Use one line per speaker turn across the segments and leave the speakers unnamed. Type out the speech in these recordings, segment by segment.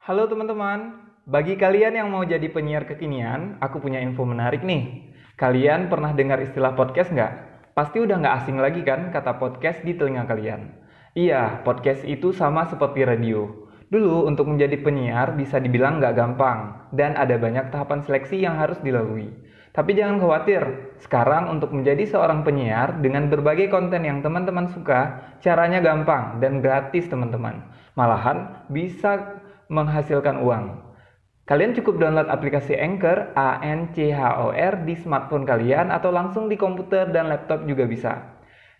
Halo teman-teman, bagi kalian yang mau jadi penyiar kekinian, aku punya info menarik nih. Kalian pernah dengar istilah podcast nggak? Pasti udah nggak asing lagi kan kata podcast di telinga kalian. Iya, podcast itu sama seperti radio. Dulu untuk menjadi penyiar bisa dibilang nggak gampang, dan ada banyak tahapan seleksi yang harus dilalui. Tapi jangan khawatir, sekarang untuk menjadi seorang penyiar dengan berbagai konten yang teman-teman suka, caranya gampang dan gratis teman-teman. Malahan bisa menghasilkan uang. Kalian cukup download aplikasi Anchor, Anchor di smartphone kalian atau langsung di komputer dan laptop juga bisa.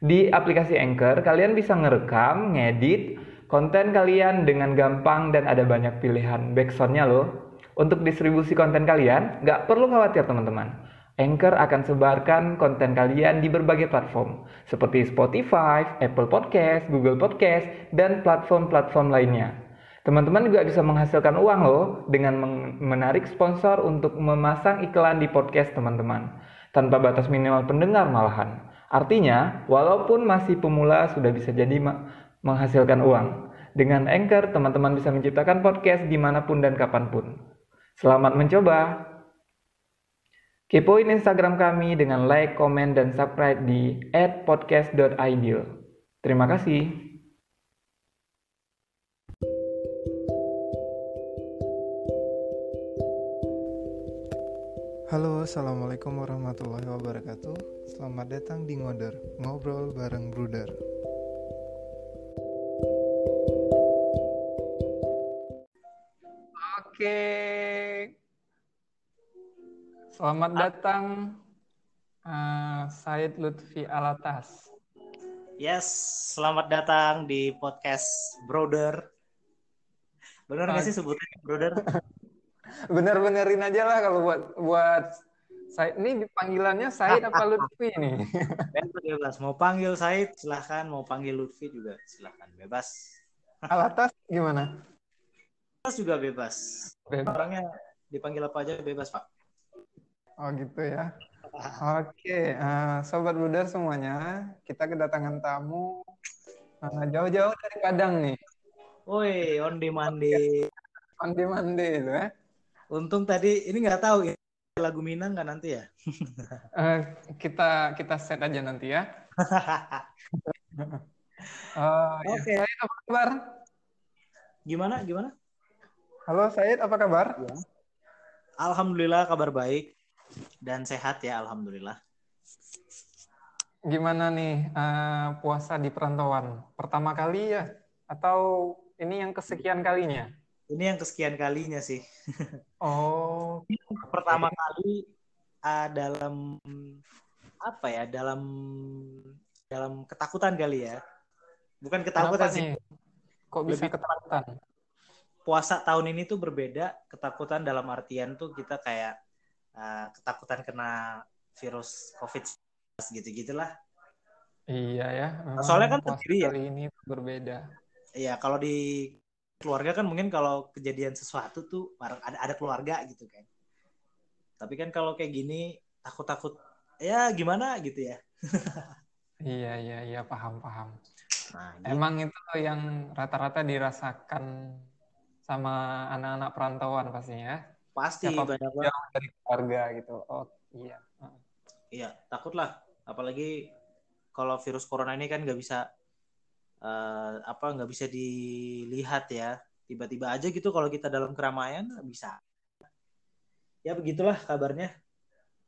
Di aplikasi Anchor, kalian bisa ngerekam, ngedit konten kalian dengan gampang dan ada banyak pilihan backsoundnya loh. Untuk distribusi konten kalian, nggak perlu khawatir teman-teman. Anchor akan sebarkan konten kalian di berbagai platform, seperti Spotify, Apple Podcast, Google Podcast, dan platform-platform lainnya. Teman-teman juga bisa menghasilkan uang loh dengan menarik sponsor untuk memasang iklan di podcast teman-teman. Tanpa batas minimal pendengar malahan. Artinya, walaupun masih pemula sudah bisa jadi menghasilkan uang. Dengan Anchor, teman-teman bisa menciptakan podcast dimanapun dan kapanpun. Selamat mencoba! Kepoin Instagram kami dengan like, komen, dan subscribe di @podcast.ideal. Terima kasih.
Halo, assalamualaikum warahmatullahi wabarakatuh. Selamat datang di Ngoder, ngobrol bareng Bruder.
Oke, selamat datang Said Lutfi Alatas.
Yes, selamat datang di podcast Brother. Bener nggak sih sebutannya Brother?
Bener-benerin aja lah kalau buat Said ini panggilannya Said apa Lutfi nih?
Bebas. Mau panggil Said silahkan, mau panggil Lutfi juga silahkan, bebas.
Alatas gimana?
Bebas juga bebas.
Bebas.
Orangnya dipanggil apa aja bebas Pak.
Oh gitu ya. Oke, Sobat Bruder semuanya, kita kedatangan tamu jauh-jauh dari Padang nih.
Woi, on demand day.
Mandi-mandi itu ya.
Untung tadi ini nggak tahu ya lagu Minang nggak nanti ya?
Eh, kita set aja nanti ya. Ya.
Oke.
Said apa kabar?
Gimana?
Halo Said, apa kabar?
Ya. Alhamdulillah kabar baik dan sehat ya, alhamdulillah.
Gimana nih puasa di perantauan? Pertama kali ya? Atau ini yang kesekian kalinya?
Ini yang kesekian kalinya sih.
Oh,
Pertama kali dalam apa ya? Dalam ketakutan kali ya. Bukan ketakutan
kenapa
sih.
nih? Kok bisa
Lebih
ketakutan?
puasa tahun ini tuh berbeda. Ketakutan dalam artian tuh kita kayak ketakutan kena virus COVID gitu-gitulah.
Iya ya,
Soalnya kan
puasa
sendiri ya.
kali ini berbeda.
Iya, kalau di keluarga kan mungkin kalau kejadian sesuatu tuh bareng ada keluarga gitu kan. Tapi kan kalau kayak gini takut-takut ya gimana gitu ya.
Iya, paham.
Nah, gitu.
Emang itu yang rata-rata dirasakan sama anak-anak perantauan pastinya ya?
Pasti
Siapapun
banyak banget.
jauh dari keluarga gitu. Oh iya.
Iya, takut lah. Apalagi kalau virus corona ini kan nggak bisa dilihat ya. Tiba-tiba aja gitu kalau kita dalam keramaian bisa. Ya begitulah kabarnya.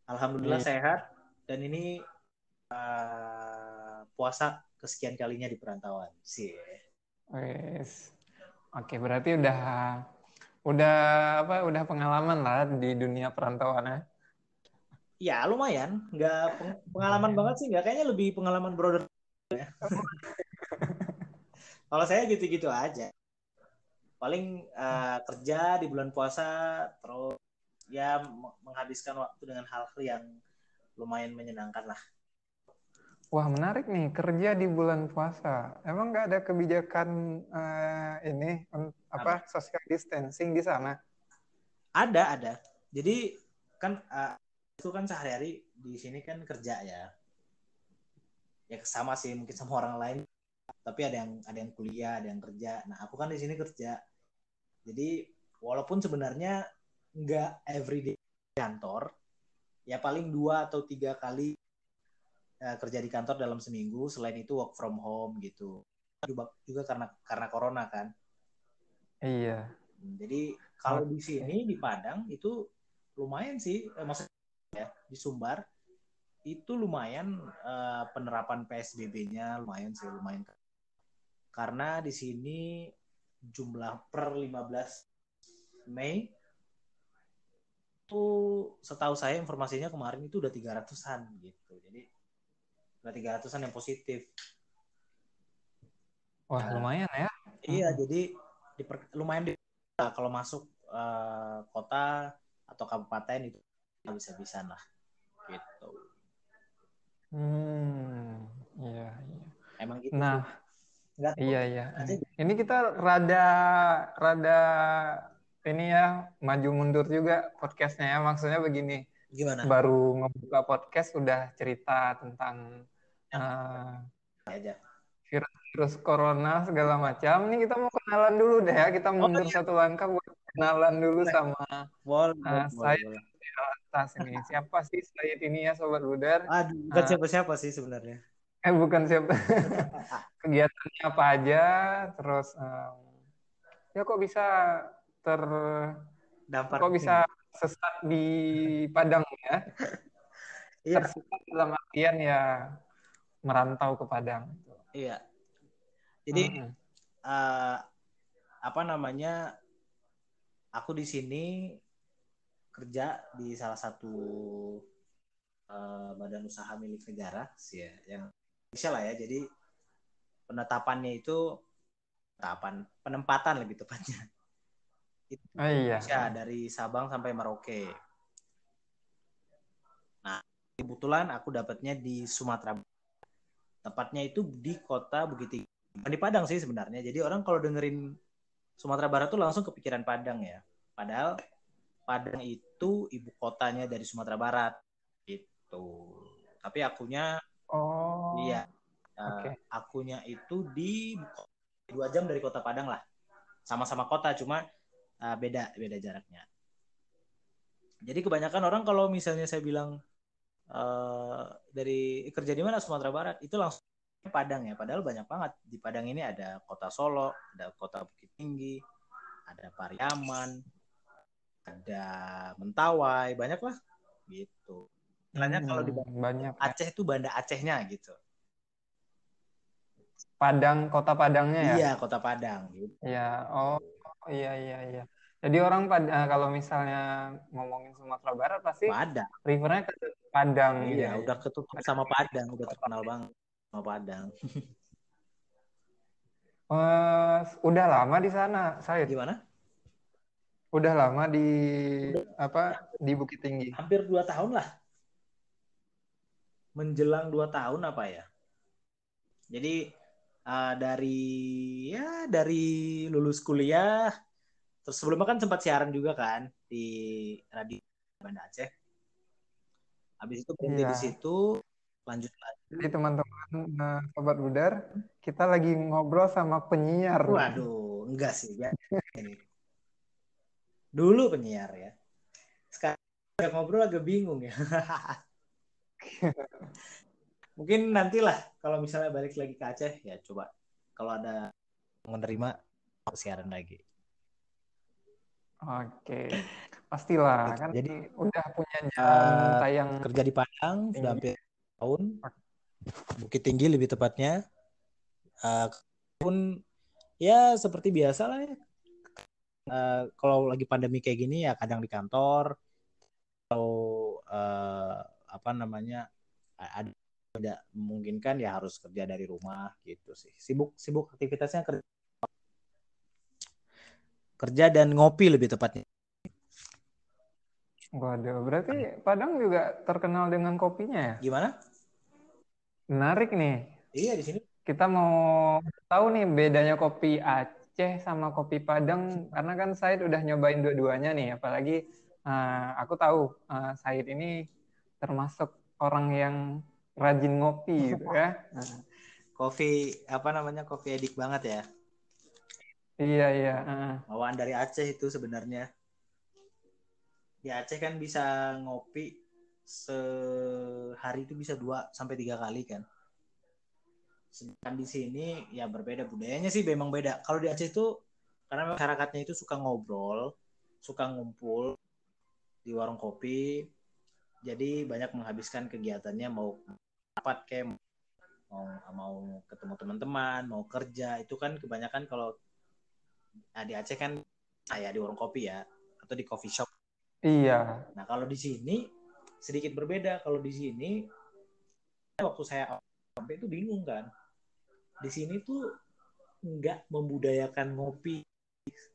Alhamdulillah
Iya.
sehat dan ini puasa kesekian kalinya di perantauan sih.
Wes. Oke, berarti udah pengalaman lah di dunia perantauan ya.
Ya lumayan, nggak pengalaman banget sih, nggak kayaknya lebih pengalaman brother. Kalau saya gitu-gitu aja. Paling kerja di bulan puasa, terus ya menghabiskan waktu dengan hal-hal yang lumayan menyenangkan lah.
Wah, menarik nih, kerja di bulan puasa. Emang nggak ada kebijakan ini social distancing di sana?
Ada. Jadi kan itu kan sehari-hari di sini kan kerja ya. Ya sama sih mungkin sama orang lain. Tapi ada yang kuliah, ada yang kerja. Nah aku kan di sini kerja. Jadi Walaupun sebenarnya nggak everyday di kantor, ya paling 2 atau 3 kali kerja di kantor dalam seminggu. Selain itu work from home gitu. Juga karena corona kan.
Iya.
Jadi kalau di sini di Padang itu lumayan sih, maksudnya ya, di Sumbar itu lumayan penerapan PSBB-nya lumayan sih, lumayan. Karena di sini jumlah per 15 Mei itu setahu saya informasinya kemarin itu udah 300-an gitu. Jadi udah 300-an yang positif.
Wah, lumayan ya.
Iya, jadi lumayan kalau masuk kota atau kabupaten itu bisa-bisan lah gitu.
Iya, iya.
Emang gitu
Nah,
sih. Nggak tahu.
iya. Ini kita rada ini ya maju mundur juga podcastnya ya. Maksudnya begini,
Gimana?
baru ngebuka podcast udah cerita tentang
Yang
uh,
aja.
virus corona segala macam. Ini kita mau kenalan dulu deh ya. Kita
Oh
mundur
iya,
satu langkah buat kenalan dulu
boleh.
sama
Boleh,
saya
boleh.
di atas ini. Siapa sih saya ini ya Sobat Budar?
Aduh, bukan
Uh,
siapa-siapa sih sebenarnya.
bukan siapa. Kegiatannya apa aja, terus ya ter
Dampar
kok bisa
kuning.
sesat di Padang ya?
Iya,
Tersesat dalam artian ya merantau ke Padang.
iya. Jadi
Mm-mm.
eh, apa namanya? Aku di sini kerja di salah satu badan usaha milik negara sih ya, yang Indonesia lah ya. Jadi penetapannya itu penempatan lebih tepatnya. Itu
Oh
di
iya.
Indonesia dari Sabang sampai Merauke. Nah, kebetulan aku dapatnya di Sumatera. Tepatnya itu di kota Bukit Tinggi. Bukan di Padang sih sebenarnya. Jadi orang kalau dengerin Sumatera Barat tuh langsung kepikiran Padang ya. Padahal Padang itu ibu kotanya dari Sumatera Barat gitu. Tapi akunya iya,
Oh, oke.
akunya itu di 2 jam dari kota Padang lah. Sama-sama kota cuma beda beda jaraknya. Jadi kebanyakan orang kalau misalnya saya bilang dari kerja di mana Sumatera Barat itu langsung Padang ya. Padahal banyak banget di Padang ini ada kota Solo, ada kota Bukit Tinggi, ada Pariaman, ada Mentawai, banyak lah gitu. Istilahnya kalau di
Banyak ya.
Aceh itu Banda Acehnya gitu.
Padang, kota Padangnya ya?
Iya, kota Padang gitu.
Ya, oh iya. Jadi orang kalau misalnya ngomongin Sumatera Barat pasti
Padang.
rivernya ke Padang,
Iya,
ya.
udah ketutup sama Padang, udah terkenal banget sama Padang.
Udah lama di sana, Said.
Gimana?
Udah lama di
Udah
apa di Bukit Tinggi.
hampir 2 tahun lah, menjelang 2 tahun apa ya. Jadi dari dari lulus kuliah, terus sebelumnya kan sempat siaran juga kan di radio Banda Aceh. Habis itu berhenti di
Iya.
situ, lanjut lagi.
Jadi teman-teman, Sobat Budar, kita lagi ngobrol sama penyiar nih.
Waduh, enggak sih ya. Ini. Dulu penyiar ya. Sekarang ngobrol agak bingung ya. Mungkin nantilah kalau misalnya balik lagi ke Aceh ya coba kalau ada menerima siaran lagi.
Oke, pastilah
Gitu.
kan
Jadi
udah punya jam tayang
kerja di Padang sudah
tinggi.
hampir tahun, Bukit Tinggi lebih tepatnya. Pun ya seperti biasa lah ya. Kalau lagi pandemi kayak gini ya kadang di kantor atau apa namanya ada tidak memungkinkan ya harus kerja dari rumah gitu sih. Sibuk aktivitasnya kerja dan ngopi lebih tepatnya.
Waduh, berarti Padang juga terkenal dengan kopinya ya?
Gimana?
Menarik nih.
Iya di sini.
Kita mau tahu nih bedanya kopi Aceh sama kopi Padang, karena kan Said udah nyobain dua-duanya nih. Apalagi aku tahu Said ini termasuk orang yang rajin ngopi gitu ya.
Kopi apa namanya kopi edik banget ya.
Iya, iya.
Bawaan dari Aceh itu sebenarnya. Di Aceh kan bisa ngopi sehari itu bisa 2 sampai 3 kali kan. Sedangkan di sini ya berbeda, budayanya sih memang beda. Kalau di Aceh itu karena masyarakatnya itu suka ngobrol, suka ngumpul di warung kopi, jadi banyak menghabiskan kegiatannya mau rapat kayak mau mau ketemu teman-teman, mau kerja, itu kan kebanyakan kalau di Aceh kan di warung kopi ya atau di coffee shop.
Iya.
Nah, kalau di sini sedikit berbeda. Kalau di sini waktu saya sampai itu bingung kan. Di sini tuh nggak membudayakan ngopi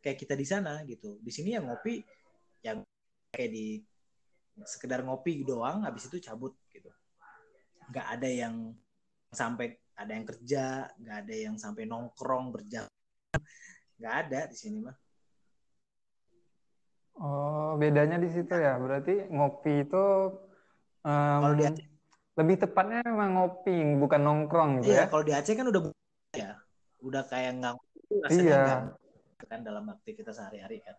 kayak kita di sana gitu. Di sini yang ngopi yang kayak di sekedar ngopi doang, habis itu cabut gitu. Nggak ada yang sampai ada yang kerja, nggak ada yang sampai nongkrong berjam, nggak ada di sini mah.
Oh, bedanya di situ ya. Berarti ngopi itu em,
Kalau di Aceh,
lebih tepatnya memang ngopi, bukan nongkrong gitu
iya
ya.
kalau di Aceh kan udah ya, udah kayak nggak rasanya
Iya,
nggak kan dalam aktivitas sehari-hari kan.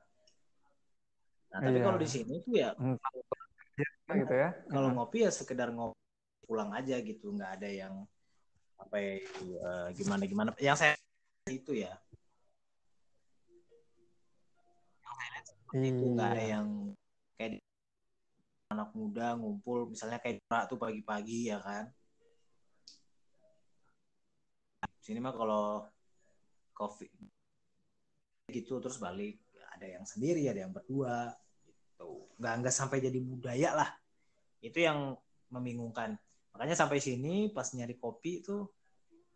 Nah tapi
iya.
kalau di sini tuh ya
Entah gitu ya.
kalau ngopi ya sekedar ngopi pulang aja gitu, nggak ada yang sampai gimana gimana. Yang saya itu ya itu nggak ada
Iya.
yang kayak anak muda ngumpul misalnya kayak tuh pagi-pagi ya kan. Sini mah kalau coffee gitu terus balik ada yang sendiri ada yang berdua gitu, nggak sampai jadi budaya lah, itu yang membingungkan. Makanya sampai sini pas nyari kopi itu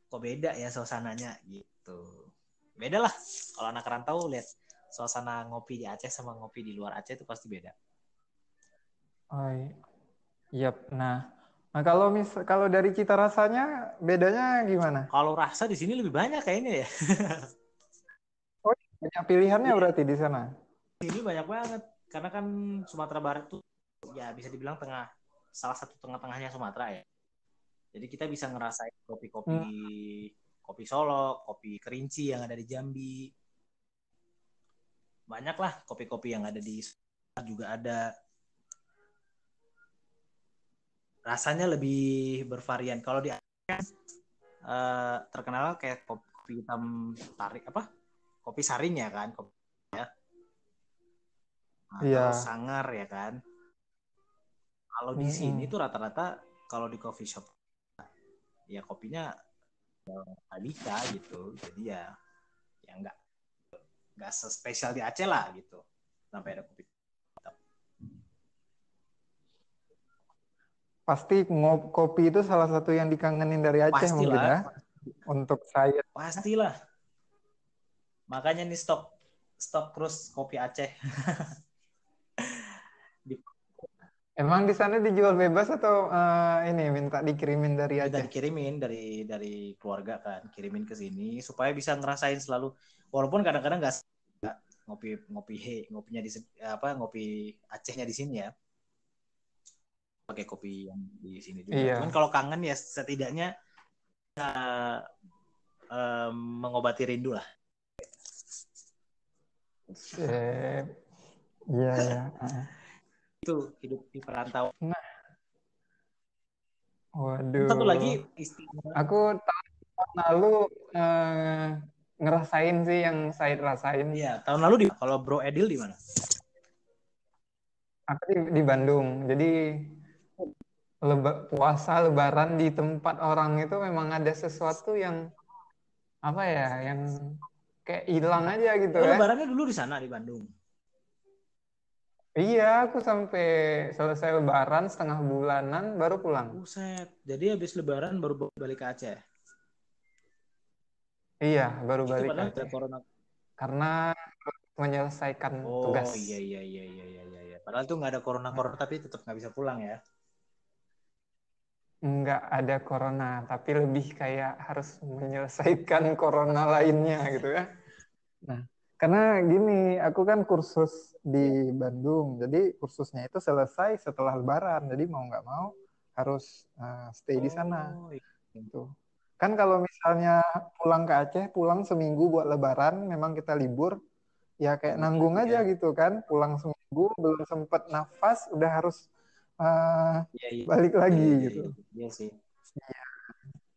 kok beda ya suasananya gitu, beda lah kalau anak rantau lihat suasana ngopi di Aceh sama ngopi di luar Aceh itu pasti beda.
Oh, iya. Nah, nah kalau dari cita rasanya bedanya gimana?
Kalau rasa di sini lebih banyak kayaknya ya.
Oh, banyak pilihannya
Iya,
berarti di sana.
di sini banyak banget karena kan Sumatera Barat tuh ya bisa dibilang tengah, salah satu tengah-tengahnya Sumatera ya. Jadi kita bisa ngerasain kopi-kopi,
Hmm,
kopi Solo, kopi Kerinci yang ada di Jambi. Banyak lah kopi-kopi yang ada di Sumatera juga ada. Rasanya lebih bervarian. Kalau di terkenal kayak kopi hitam tarik apa? Kopi saring ya kan, kopi, ya. Nah, terus
iya.
sangar ya kan. Kalau di sini
Mm-mm.
tuh rata-rata kalau di coffee shop ya kopinya Arabica gitu. Jadi ya nggak spesial di Aceh lah gitu. Sampai ada kopi.
Pasti kopi itu salah satu yang dikangenin dari Aceh mungkin
Pastilah,
ya. Untuk saya.
pastilah. Makanya nih stok stok terus kopi Aceh di,
Emang di sana dijual bebas atau ini minta dikirimin dari
minta
Aceh?
dikirimin dari keluarga kan, kirimin ke sini supaya bisa ngerasain selalu. Walaupun kadang-kadang nggak ngopi ngopi ngopinya di apa ngopi Acehnya di sini ya, pakai kopi yang di sini juga. Cuman
Iya.
kalau kangen ya setidaknya mengobati rindu lah.
Sip. Iya, ya.
Itu hidup di perantauan.
Nah,
Satu lagi
waduh.
istimewa.
Aku tahun lalu eh, ngerasain sih yang saya rasain.
Iya, tahun lalu di kalau Bro Edil di mana?
Aku di Bandung. Jadi puasa Lebaran di tempat orang itu memang ada sesuatu yang apa ya, yang kayak hilang aja gitu
Oh,
ya.
lebarannya dulu di sana di Bandung.
Iya, aku sampai selesai Lebaran setengah bulanan baru pulang.
Buset. Jadi habis lebaran baru balik ke Aceh.
Iya, baru
Itu
balik ke
padahal ada
Aceh.
corona.
Karena menyelesaikan
Oh
tugas.
iya iya iya iya iya iya. Iya. Padahal tuh nggak ada corona tapi tetap nggak bisa pulang ya.
Nggak ada corona, tapi lebih kayak harus menyelesaikan corona lainnya gitu ya. Nah, karena gini, aku kan kursus di Bandung, jadi kursusnya itu selesai setelah Lebaran, jadi mau nggak mau harus stay di sana.
Oh iya.
Gitu.
Kan kalau misalnya pulang ke Aceh, pulang seminggu buat Lebaran, memang kita libur, ya kayak
Libur
nanggung
lagi
aja
ya.
gitu kan. Pulang seminggu, belum sempet nafas, udah harus eh,
Iya, iya,
balik
iya,
lagi
iya,
gitu.
iya, iya sih.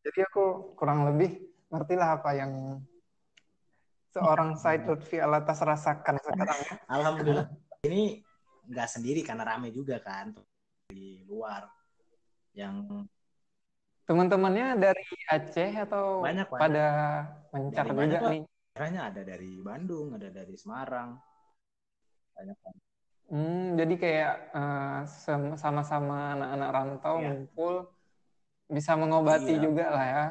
Jadi aku kurang lebih ngerti lah apa yang seorang Said Lutfi Alatas rasakan sekarang ya.
Alhamdulillah ini nggak sendiri karena rame juga kan di luar yang
Teman-temannya dari Aceh atau
banyak banyak
pada mencar
dari banyak
juga
lah.
nih?
Daerahnya ada dari Bandung, ada dari Semarang, banyak kan.
Jadi kayak sama-sama anak-anak rantau
Iya,
ngumpul bisa mengobati
iya.
juga lah ya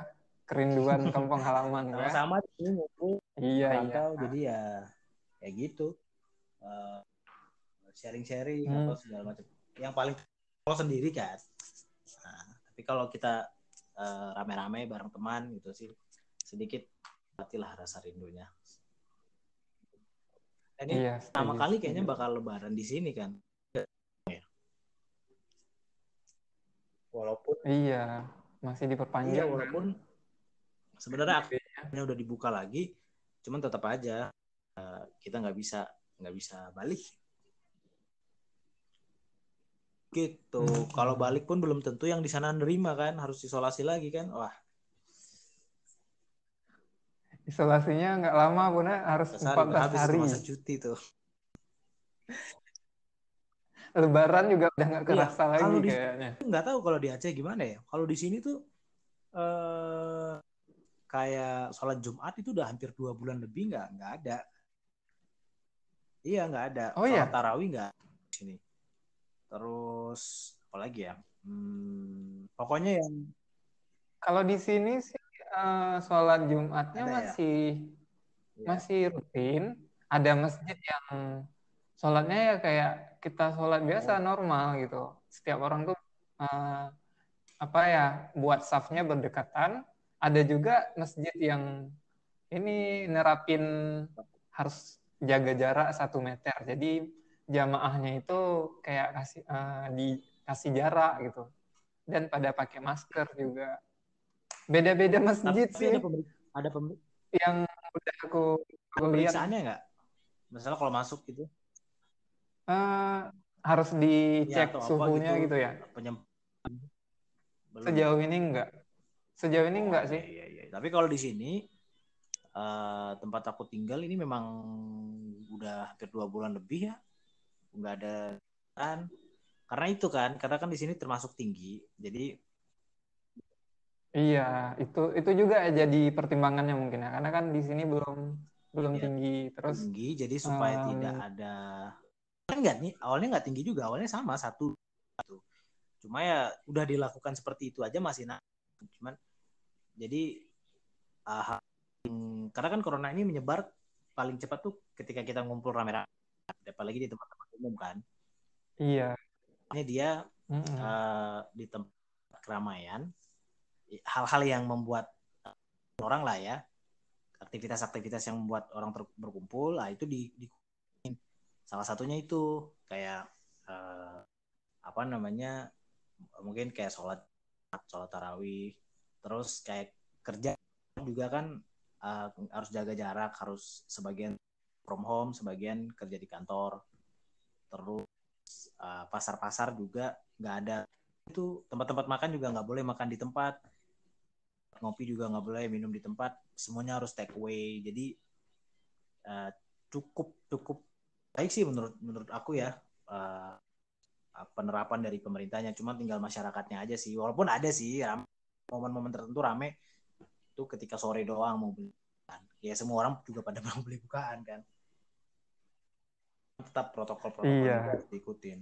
kerinduan kampung halaman ya.
Sama-sama di sini ngumpul
Iya iya.
merantau, jadi ya kayak gitu. Eh, Sharing-sharing apa
Hmm,
segala macam. Yang paling kalau sendiri kan. Nah, tapi kalau kita rame-rame bareng teman gitu sih sedikit patilah rasa rindunya. Ini
iya
pertama
setuju
kali
setuju.
kayaknya bakal lebaran di sini kan. Walaupun
Iya masih
iya
diperpanjang kan.
walaupun sebenarnya akhirnya udah dibuka lagi, cuman tetap aja kita nggak bisa balik gitu. Kalau
Hmm.
balik pun belum tentu yang di sana nerima kan, harus isolasi lagi kan. Wah,
Isolasinya nggak lama pun ya, harus
besar
14
habis itu
hari.
masa cuti tuh.
Lebaran juga udah nggak
Iya,
kerasa lagi
kalau di
kayaknya.
nggak tahu kalau di Aceh gimana ya. Kalau di sini tuh eh, kayak sholat Jumat itu udah hampir 2 bulan lebih nggak ada. Iya nggak ada.
Oh
Sholat
ya,
tarawih nggak di sini. Terus apa lagi ya? Pokoknya yang
kalau di sini sih sholat Jumatnya
ada ya.
masih
Ya.
masih rutin. Ada masjid yang sholatnya ya kayak kita sholat biasa
Oh,
normal gitu. Setiap orang tuh apa ya buat safnya berdekatan. Ada juga masjid yang ini nerapin harus jaga jarak 1 meter. Jadi jamaahnya itu kayak dikasih jarak gitu. Dan pada pakai masker juga. Beda-beda masjid
tapi
sih
ada
yang udah aku lihat.
pemeriksaannya nggak? Misalnya kalau masuk gitu,
eh, harus
ya
dicek
atau apa
suhunya
gitu,
gitu ya.
penyem belum ya?
Sejauh ini enggak. Sejauh ini
Oh
enggak
iya
sih.
iya iya. Tapi kalau di sini tempat aku tinggal ini memang udah hampir 2 bulan lebih ya, nggak ada kan. Karena kan di sini termasuk tinggi, jadi
Iya, itu juga jadi pertimbangannya mungkin ya. Karena kan di sini belum belum
ya
tinggi. Terus
tinggi, jadi supaya
em,
tidak ada kan nggak nih awalnya nggak tinggi juga, awalnya sama satu. Cuma ya udah dilakukan seperti itu aja masih cuman jadi uh, karena kan corona ini menyebar paling cepat tuh ketika kita ngumpul rame-rame, apalagi di tempat-tempat umum kan.
iya.
Ini dia
Mm-mm.
di tempat keramaian, hal-hal yang membuat orang lah ya, aktivitas-aktivitas yang membuat orang berkumpul, lah itu di salah satunya itu kayak uh, apa namanya, mungkin kayak sholat tarawih, terus kayak kerja juga kan harus jaga jarak, harus sebagian from home, sebagian kerja di kantor. Terus pasar-pasar juga nggak ada, itu tempat-tempat makan juga nggak boleh makan di tempat, ngopi juga nggak boleh minum di tempat, semuanya harus take away. Jadi uh, cukup cukup baik sih menurut menurut aku ya, uh, penerapan dari pemerintahnya. Cuma tinggal masyarakatnya aja sih, walaupun ada sih momen-momen tertentu rame itu ketika sore doang mau beli bukaan. Ya semua orang juga pada mau beli bukaan kan, tetap protokol-protokol juga
Iya.
harus diikutin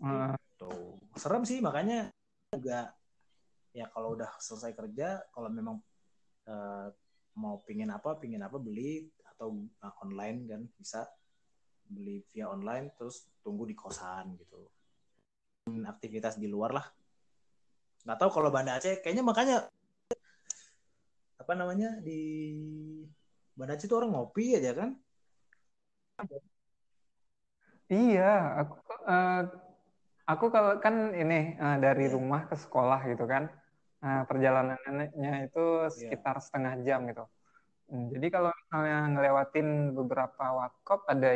Eh,
gitu. Serem sih, makanya juga ya kalau udah selesai kerja, kalau memang uh, mau pingin apa beli, atau online kan bisa beli via online, terus tunggu di kosan gitu, aktivitas di luar lah. Nggak tahu kalau Banda Aceh kayaknya, makanya apa namanya, di Banda Aceh itu orang ngopi aja kan.
iya, eh, aku kalau kan ini dari
Ya.
rumah ke sekolah gitu kan. Nah, perjalanannya itu
Iya.
sekitar setengah jam gitu. Jadi kalau misalnya ngelewatin beberapa warkop, ada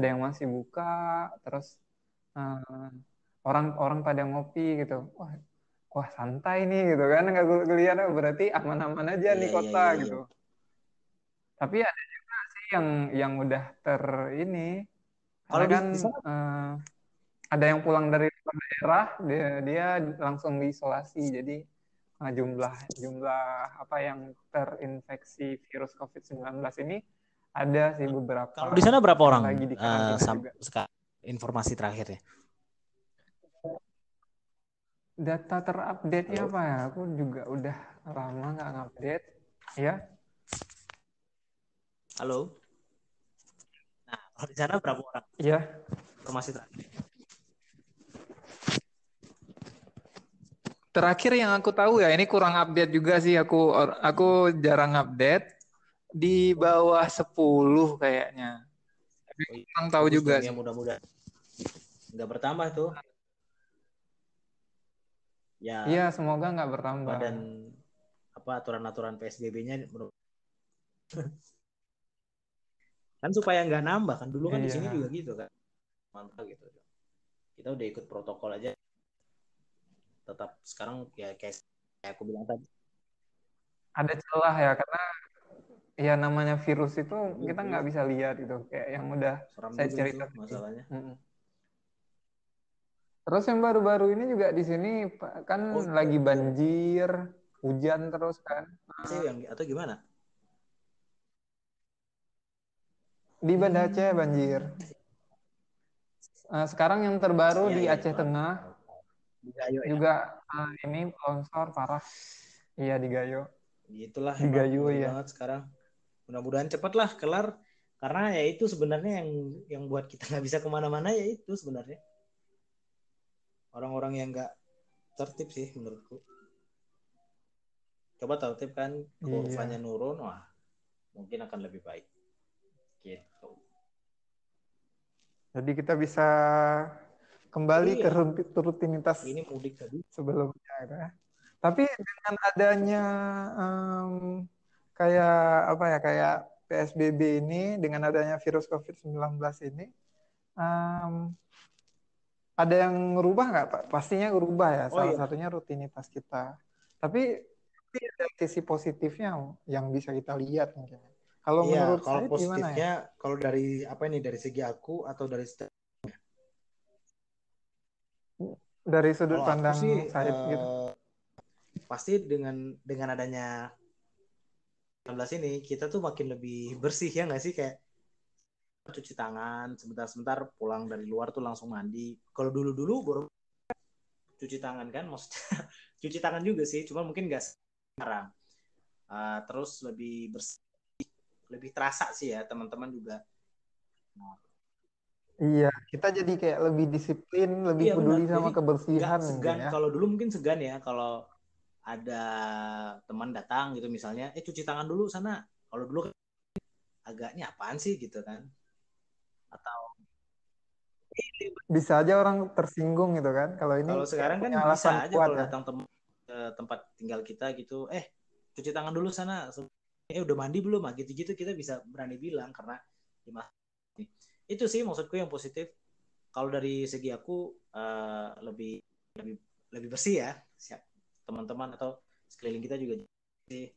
yang masih buka, terus eh, orang pada ngopi gitu. Wah santai nih gitu kan, nggak kelihatan berarti aman-aman aja
Iya,
nih
iya,
kota
iya, iya.
gitu. Tapi ada juga sih yang udah ini, karena
Kalau di,
kan
di sana
eh, ada yang pulang dari luar daerah, dia langsung diisolasi. Jadi jumlah jumlah apa yang terinfeksi virus COVID-19 ini ada sih beberapa
kalau di sana berapa
yang
orang
lagi di karantina juga.
informasi terakhir ya?
Data terupdate-nya
Halo?
apa ya? Aku juga udah lama nggak ngupdate. Ya,
Halo? Nah, kalau di sana berapa orang
ya.
informasi terakhir?
Terakhir yang aku tahu ya, ini kurang update juga sih aku jarang update, di bawah 10 kayaknya. Tapi
Oh, iya.
kurang tahu
Bagus
juga
dong ya,
sih.
mudah-mudahan nggak bertambah tuh.
Iya,
Ya,
semoga nggak bertambah.
dan apa aturan-aturan PSBB-nya kan supaya nggak nambah kan, dulu kan di sini juga
Iya.
gitu kan, mantap gitu. Kita udah ikut protokol aja, tetap sekarang ya kayak aku bilang tadi.
Ada celah ya, karena ya namanya virus itu kita
Itu
nggak bisa lihat gitu, kayak yang udah
seram
saya
juga itu
cerita tadi.
masalahnya.
Mm-mm. Terus yang baru-baru ini juga di sini kan
Oh iya,
lagi
betul.
banjir, hujan terus kan.
Sih yang atau gimana?
Di Banda Aceh banjir. Sekarang yang terbaru
Iya,
di
iya,
Aceh
tahu.
Tengah
Di Gayo ya.
juga ini longsor parah. Iya di Gayo.
Gitulah
Di
emang
Gayo
ngeri
ya.
banget sekarang. Mudah-mudahan cepat lah kelar, karena ya itu sebenarnya yang buat kita nggak bisa kemana-mana, ya itu sebenarnya orang-orang yang nggak tertib sih menurutku. Coba tertib kan, kurvanya
Iya.
nurun, wah mungkin akan lebih baik gitu.
Jadi kita bisa kembali ke
Iya,
rutinitas
ini mudik tadi.
sebelumnya ya. Tapi dengan adanya em, kayak apa ya, kayak PSBB ini, dengan adanya virus COVID-19 ini, em, ada yang ngerubah nggak Pak? Pastinya ngerubah ya,
Oh
salah
iya.
satunya rutinitas kita. Tapi ada sisi positifnya yang bisa kita lihat mungkin. Kalau
Iya,
menurut
kalau
saya gimana ya?
positifnya, kalau dari apa ini, dari segi aku atau dari
Dari sudut
kalau aku
pandang
sih
saya gitu.
pasti dengan adanya 19 ini kita tuh makin lebih bersih ya nggak sih, kayak cuci tangan sebentar-sebentar pulang dari luar tuh langsung mandi. Kalau dulu-dulu baru cuci tangan kan, maksudnya cuci tangan juga sih, cuma mungkin nggak sekarang. Terus lebih bersih, lebih terasa sih ya teman-teman juga. Nah,
Iya, kita jadi kayak lebih disiplin, lebih
iya benar.
peduli
Jadi
sama
nggak
kebersihan mungkin
segan.
ya.
Kalau dulu mungkin segan ya, kalau ada teman datang gitu misalnya, cuci tangan dulu sana. Kalau dulu kan agaknya apaan sih gitu kan? Atau
Bisa aja orang tersinggung gitu kan. Kalau ini
kalau
kayak
sekarang kan
punya
bisa
alasan
aja
kuat
kalau
ya.
datang ke tempat tinggal kita gitu, cuci tangan dulu sana. Udah mandi belum? Gitu-gitu kita bisa berani bilang karena itu sih maksudku yang positif. Kalau dari segi aku lebih lebih lebih bersih ya, siap teman-teman atau sekeliling kita juga sih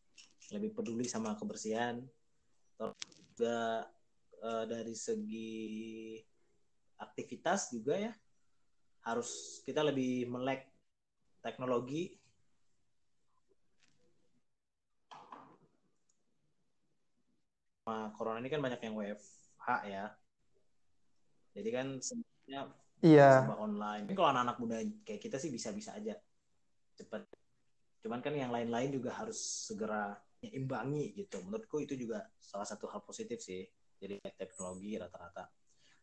lebih peduli sama kebersihan. Terus juga dari segi aktivitas juga ya, harus kita lebih melek teknologi. Corona ini kan banyak yang WFH ya, jadi kan sebenarnya
Iya,
serba online. Tapi kalau anak-anak muda kayak kita sih bisa-bisa aja cepet, cuman kan yang lain-lain juga harus segera imbangi gitu. Menurutku itu juga salah satu hal positif sih, jadi teknologi rata-rata.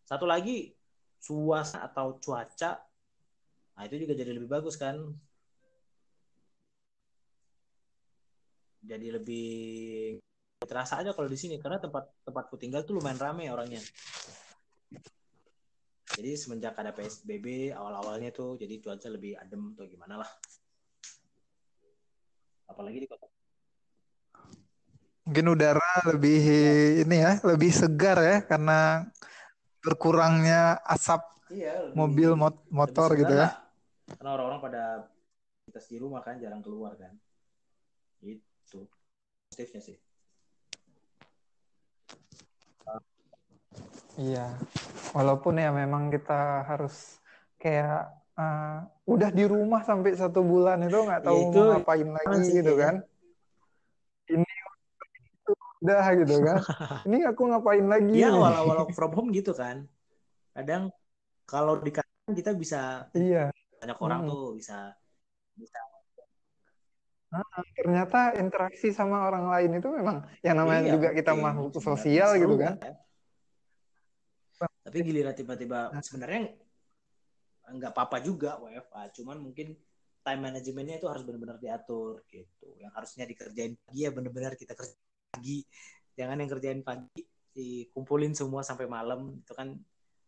Satu lagi, suasana atau cuaca, nah itu juga jadi lebih bagus kan, jadi lebih terasa aja kalau di sini, karena tempat tempatku tinggal tuh lumayan rame orangnya. Jadi semenjak ada PSBB awal-awalnya tuh, jadi cuaca lebih adem tuh gimana lah. apalagi di kota.
Mungkin udara lebih ini ya, lebih segar ya karena berkurangnya asap
Iya,
mobil
lebih
motor
segar
gitu ya.
lah. Karena orang-orang pada aktivitas di rumah kan, jarang keluar kan. Itu positifnya sih.
Iya, walaupun ya memang kita harus kayak udah di rumah sampai 1 bulan itu nggak
Ya
tahu
itu
mau ngapain lagi
sih
gitu
kayaknya.
kan. Ini udah gitu kan. Ini aku ngapain lagi
Iya,
nih?
awal-awal work from home gitu kan. Kadang kalau di kantor kita bisa
Iya.
banyak orang tuh bisa bisa
Ternyata interaksi sama orang lain itu memang yang namanya
iya
juga kita
penting
makhluk
sebenarnya,
sosial
seru
gitu
kan
kan.
ya. Tapi giliran tiba-tiba sebenarnya nggak apa-apa juga WFA, cuman mungkin time manajemennya itu harus benar-benar diatur gitu. Yang harusnya dikerjain pagi ya benar-benar kita kerja pagi. Jangan yang kerjain pagi dikumpulin semua sampai malam, itu kan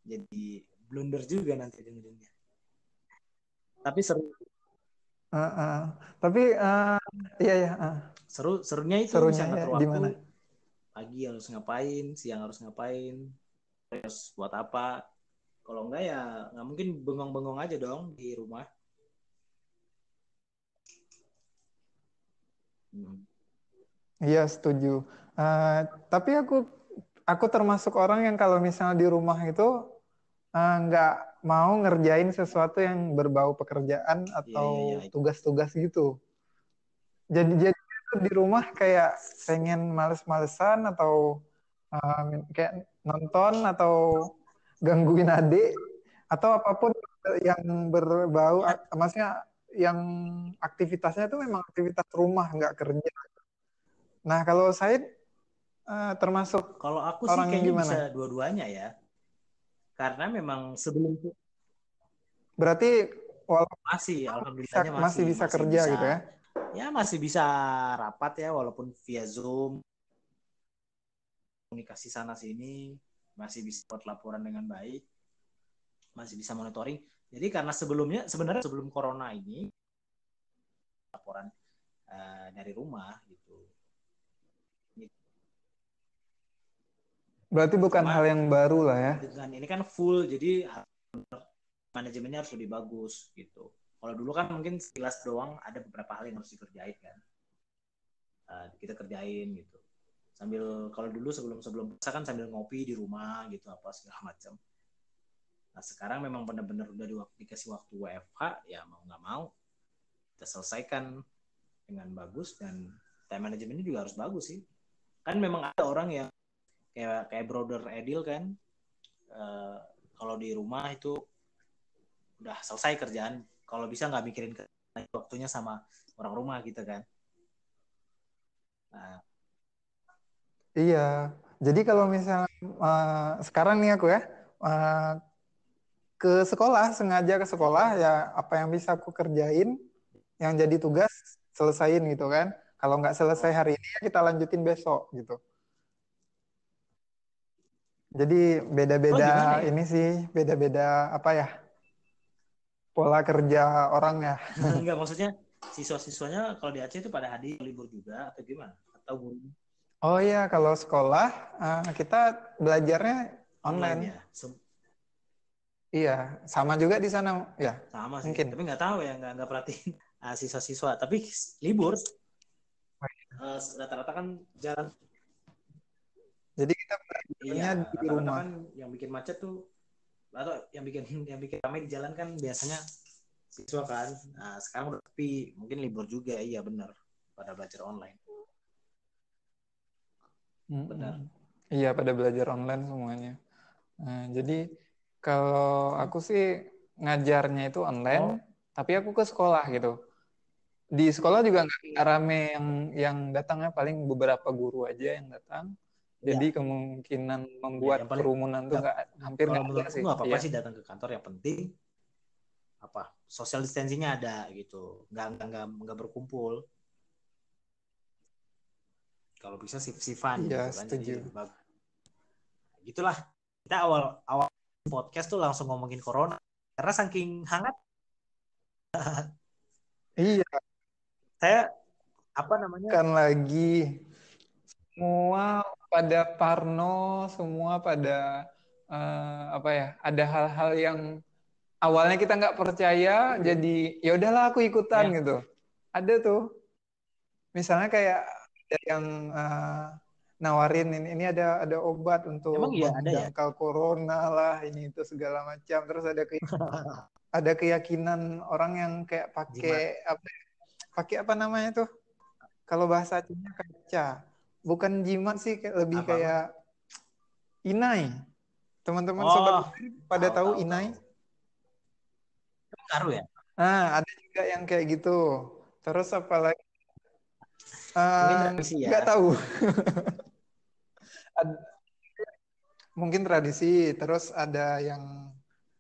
jadi blunder juga nanti ujung-ujungnya. Tapi seru,
Tapi iya ya,
serunya itu bisa
serunya ya
ngatur
di
waktu.
mana?
Pagi harus ngapain, siang harus ngapain, terus buat apa. Kalau enggak ya nggak mungkin bengong-bengong aja dong di rumah.
Iya, setuju. Tapi aku termasuk orang yang kalau misalnya di rumah itu nggak mau ngerjain sesuatu yang berbau pekerjaan
Iya,
atau
iya, iya.
tugas-tugas gitu. Jadi itu di rumah kayak pengen males-malesan atau kayak nonton atau gangguin adik atau apapun yang berbau, maksudnya yang aktivitasnya itu memang aktivitas rumah nggak kerja. Nah kalau Said termasuk
Kalau aku sih
orang yang
kayaknya
gimana?
bisa dua-duanya ya. Karena memang sebelum itu
Berarti walaupun
masih, alhamdulillahnya
masih
masih
bisa
masih
kerja
bisa
gitu ya?
ya masih bisa rapat ya walaupun via Zoom, komunikasi sana sini, masih bisa buat laporan dengan baik, masih bisa monitoring. Jadi karena sebelumnya sebenarnya sebelum corona ini laporan dari rumah gitu.
Berarti bukan
Cuma
hal yang baru lah ya?
dengan ini kan full, jadi manajemennya harus lebih bagus gitu. Kalau dulu kan mungkin sekilas doang ada beberapa hal yang harus dikerjain kan. Kita kerjain gitu. Sambil kalau dulu sebelum puasa kan sambil ngopi di rumah gitu apa segala macam. Nah sekarang memang benar-benar udah dikasih waktu WFH ya mau nggak mau kita selesaikan dengan bagus dan time manajemennya juga harus bagus sih. Kan memang ada orang yang kayak brother Edil kan kalau di rumah itu udah selesai kerjaan, kalau bisa nggak mikirin waktunya sama orang rumah gitu kan. Nah,
Iya. Jadi kalau misalnya sekarang nih aku ya ke sekolah, sengaja ke sekolah ya apa yang bisa aku kerjain, yang jadi tugas selesain gitu kan. Kalau nggak selesai hari ini ya kita lanjutin besok gitu. Jadi beda-beda
gimana ya?
ini sih, beda-beda apa ya, pola kerja orang ya.
Enggak, maksudnya siswa-siswanya kalau di Aceh itu pada hadir libur juga atau gimana? Atau guru
Oh iya, kalau sekolah kita belajarnya
online
online.
ya?
Iya, sama juga di sana ya.
Sama sih,
Mungkin.
tapi nggak tahu ya, nggak perhatiin siswa-siswa. Tapi libur rata-rata kan jalan.
Jadi kita
Iya,
belajarnya di
rata-rata
rumah.
kan yang bikin macet tuh atau yang bikin ramai di jalan kan biasanya siswa kan. Nah, sekarang udah sepi, mungkin libur juga. Iya benar, pada belajar online. Benar.
Iya, pada belajar online semuanya. Nah, jadi kalau aku sih ngajarnya itu online, tapi aku ke sekolah gitu. Di sekolah juga nggak rame yang datangnya, paling beberapa guru aja yang datang. Jadi
Iya.
kemungkinan
Ya,
membuat
yang paling
kerumunan tuh hampir
kalau
nggak ada
menurutku
sih.
nggak apa-apa
Iya.
sih datang ke kantor, yang penting apa social distancingnya ada gitu, nggak berkumpul. Kalau bisa sif-sifan
Iya,
gitu kan, jadi
setuju.
lebih bagus. Gitulah, kita awal podcast tuh langsung ngomongin corona karena saking hangat
Iya,
saya apa namanya?
Kan lagi.
Semua pada parno, semua pada apa ya? Ada hal-hal yang awalnya kita nggak percaya, jadi ya udahlah aku ikutan
Ya,
gitu. Ada tuh, misalnya kayak ada yang nawarin ini ada obat
emang
untuk
iya ada ya.
menjangkal corona lah, ini itu segala macam. Terus ada keyakinan orang yang kayak
Jimat.
pakai apa namanya tuh? Kalau bahasa Acehnya kaca. Bukan jimat sih, lebih
Apa?
kayak inai. Teman-teman sobat
Oh,
Budir pada
tahu
tahu
tahu tahu.
inai?
Ngaruh ya?
Nah, ada juga yang kayak gitu. Terus apa lagi?
Mungkin tradisi
Nggak
ya.
tahu. Mungkin tradisi. Terus ada yang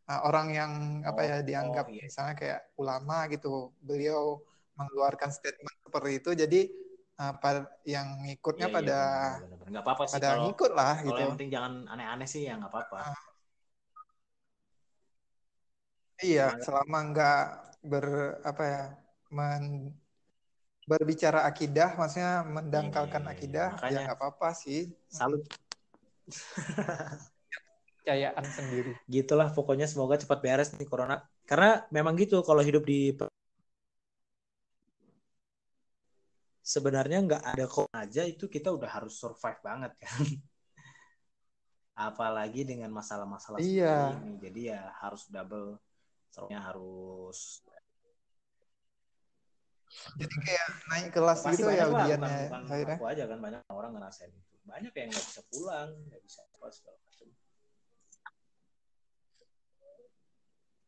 orang yang apa ya
Oh
dianggap
iya.
misalnya kayak ulama gitu. Beliau mengeluarkan statement seperti itu. Jadi yang ngikutnya
Iya iya
pada
benar. Nggak apa-apa sih
pada
kalau
ngikut lah
kalau
gitu.
yang penting jangan aneh-aneh sih ya nggak apa-apa.
Iya,
Cuma
selama nggak ber apa ya men- berbicara akidah, maksudnya mendangkalkan
iya,
akidah, ya
makanya
nggak apa-apa sih.
salut.
Kepercayaan sendiri.
Gitulah pokoknya semoga cepat beres nih corona. Karena memang gitu kalau hidup di sebenarnya nggak ada corona aja itu kita udah harus survive banget kan. Apalagi dengan masalah-masalah
Iya,
seperti ini. Jadi ya harus double. Soalnya harus
jadi kayak naik kelas
pasti
gitu ya
banyak lah bukan
ujiannya,
bukan
Zahira.
aku aja kan banyak orang ngerasain itu. Banyak yang nggak bisa pulang, nggak bisa apa segala macam.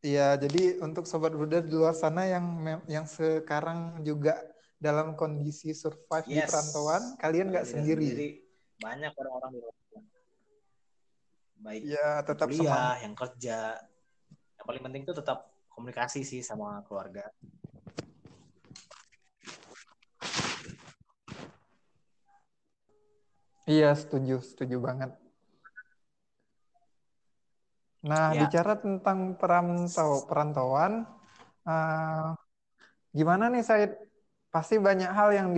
Iya, jadi untuk sobat Buddha di luar sana yang sekarang juga dalam kondisi survive di
Yes,
perantauan, kalian
kalian
nggak
tidak
sendiri.
sendiri. Banyak orang-orang di luar sana. Baik
Ya,
yang
tetap
kuliah,
semangat.
yang kerja. Yang paling penting itu tetap komunikasi sih sama keluarga.
Iya, setuju, setuju banget. Nah,
Ya,
bicara tentang perantauan, eh, gimana nih saya pasti banyak hal yang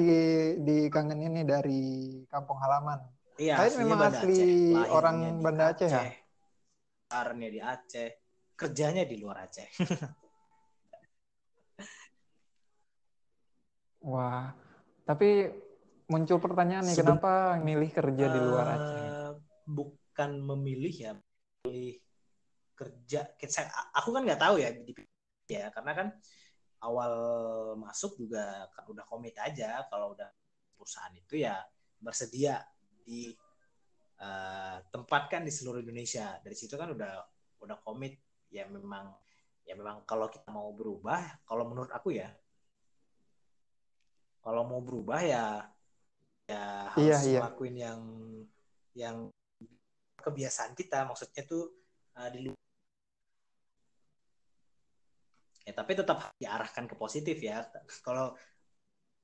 dikangenin nih dari kampung halaman.
iya
Saya
aslinya
memang
Banda
asli
Aceh,
orang
lahirnya di
Banda Aceh ya.
Aceh, besarnya di Aceh, kerjanya di luar Aceh.
Wah, tapi muncul pertanyaan nih,
Sebenarnya
kenapa milih kerja di luar Aceh nih?
bukan memilih ya, kerja. Aku kan nggak tahu ya ya karena kan awal masuk juga udah komit aja kalau udah perusahaan itu ya bersedia ditempatkan di seluruh Indonesia. Dari situ kan udah komit ya memang kalau kita mau berubah, kalau menurut aku ya kalau mau berubah ya
Iya,
harus
iya.
ngelakuin yang kebiasaan kita, maksudnya tuh di luar ya tapi tetap diarahkan ke positif ya. Kalau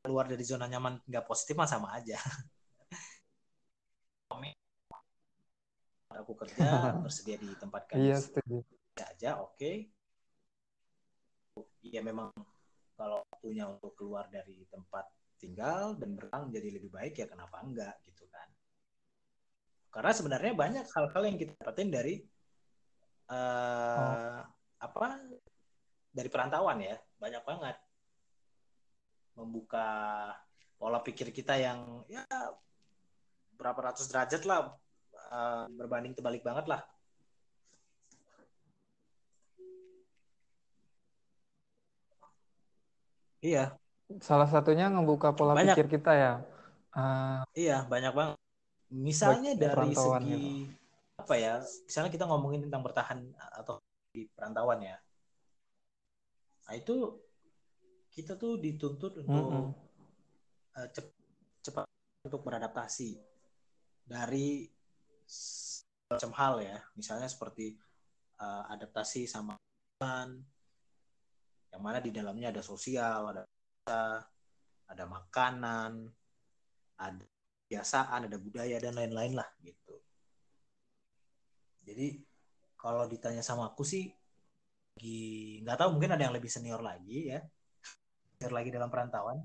keluar dari zona nyaman nggak positif mah sama aja. Aku kerja bersedia ditempatkan di
Iya,
sini
setuju.
aja, oke. Okay. Ya memang kalau waktunya untuk keluar dari tempat tinggal dan berang jadi lebih baik ya kenapa enggak gitu kan. Karena sebenarnya banyak hal-hal yang kita dapetin dari
Oh,
uh, apa dari perantauan ya, banyak banget membuka pola pikir kita yang ya berapa ratus derajat lah, berbanding terbalik banget lah. Iya,
salah satunya ngebuka pola
banyak.
pikir kita ya, eh,
Iya, banyak banget.
bagi
Misalnya
yang
dari
perantauan
segi
gitu.
apa ya? Misalnya kita ngomongin tentang bertahan atau di perantauan ya. Nah, itu kita tuh dituntut
Mm-mm.
untuk cepat untuk beradaptasi dari macam hal ya. Misalnya seperti adaptasi sama teman, yang mana di dalamnya ada sosial, ada makanan, ada kebiasaan, ada budaya dan lain-lain lah gitu. Jadi kalau ditanya sama aku sih, nggak tahu mungkin ada yang lebih senior lagi ya, senior lagi dalam perantauan.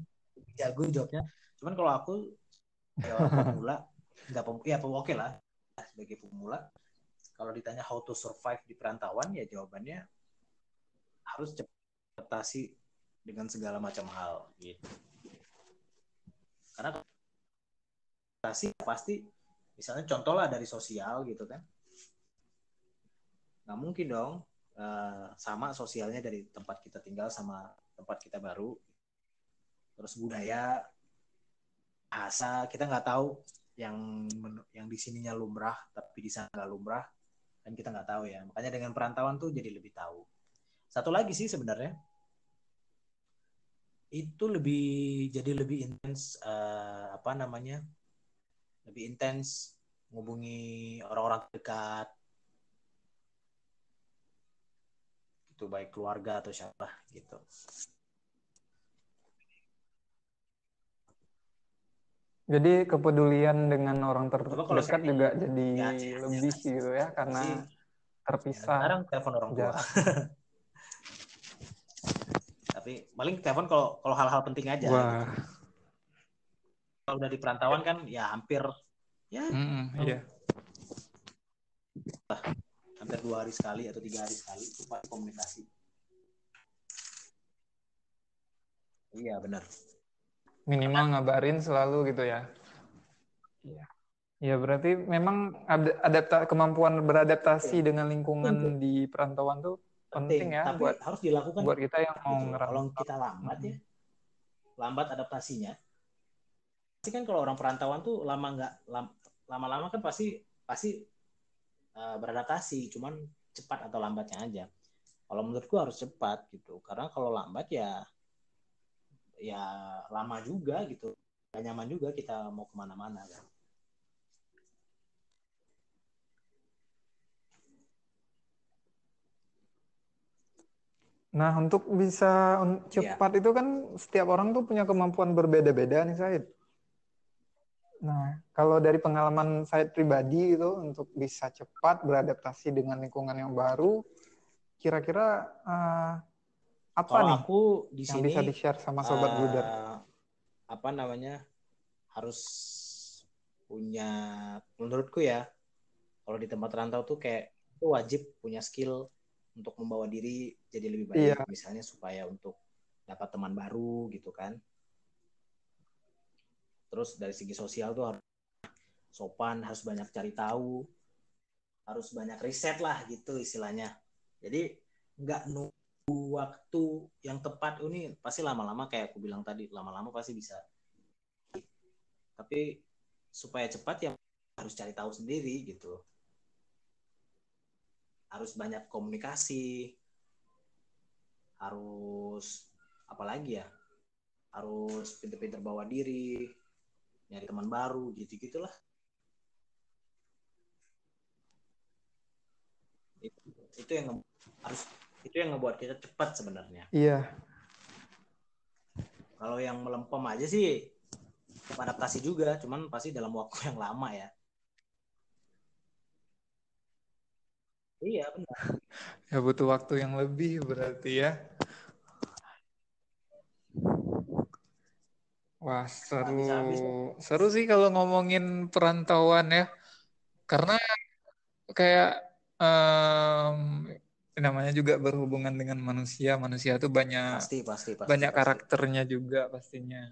jago jawabnya. Cuman kalau aku ya orang pemula, nggak ya oke lah sebagai pemula. Kalau ditanya how to survive di perantauan, ya jawabannya harus cepat adaptasi dengan segala macam hal gitu. Karena adaptasi pasti, misalnya contoh lah dari sosial gitu kan, nggak mungkin dong sama sosialnya dari tempat kita tinggal sama tempat kita baru. Terus budaya, bahasa, kita nggak tahu yang di sininya lumrah tapi di sana nggak lumrah, kan kita nggak tahu ya. Makanya dengan perantauan tuh jadi lebih tahu. Satu lagi sih sebenarnya itu jadi lebih intens lebih intens menghubungi orang-orang dekat itu, baik keluarga atau siapa gitu.
Jadi kepedulian dengan orang
Coba kalau
terdekat
saya
juga jadi
ya,
lebih gitu ya, karena
sih
terpisah
sekarang telepon orang tua.
jarak.
Tapi paling telepon kalau hal-hal penting aja gitu.
Wah.
Kalau udah di perantauan kan ya hampir ya
Iya.
hampir 2 hari sekali atau 3 hari sekali itu pasti komunikasi. Iya benar.
Minimal ngabarin selalu gitu ya. Iya. Ya berarti memang kemampuan beradaptasi dengan lingkungan di perantauan tuh penting ya,
tapi harus dilakukan
buat kita yang mau
gitu.
ngerantau.
Kalau kita lambat ya, lambat adaptasinya. Pasti kan kalau orang perantauan tuh lama-lama kan pasti beradaptasi, cuman cepat atau lambatnya aja. Kalau menurutku harus cepat gitu, karena kalau lambat ya lama juga gitu, gak nyaman juga kita mau kemana-mana kan.
Nah, untuk bisa cepat itu kan setiap orang tuh punya kemampuan berbeda-beda nih, Said. Nah, kalau dari pengalaman Said pribadi itu untuk bisa cepat beradaptasi dengan lingkungan yang baru, kira-kira apa
kalau
nih
aku di
yang
sini
bisa di-share sama Sobat Bruder?
Harus punya, menurutku ya, kalau di tempat rantau tuh kayak itu wajib punya skill untuk membawa diri jadi lebih baik.
Iya.
Misalnya supaya untuk dapat teman baru gitu kan. Terus dari segi sosial tuh harus sopan, harus banyak cari tahu, harus banyak riset lah gitu istilahnya. Jadi nggak nunggu waktu yang tepat, ini pasti lama-lama kayak aku bilang tadi, lama-lama pasti bisa. Tapi supaya cepat ya harus cari tahu sendiri gitu. Harus banyak komunikasi, harus apalagi ya, harus pintar-pintar bawa diri, nyari teman baru, gitu-gitulah. Itu yang ngebuat kita cepat sebenarnya.
Iya.
Kalau yang melempem aja sih adaptasi juga, cuman pasti dalam waktu yang lama ya. Iya benar.
Ya butuh waktu yang lebih berarti ya. Wah, seru sih kalau ngomongin perantauan ya. Karena kayak namanya juga berhubungan dengan manusia. Manusia tuh
Pasti.
banyak karakternya juga pastinya.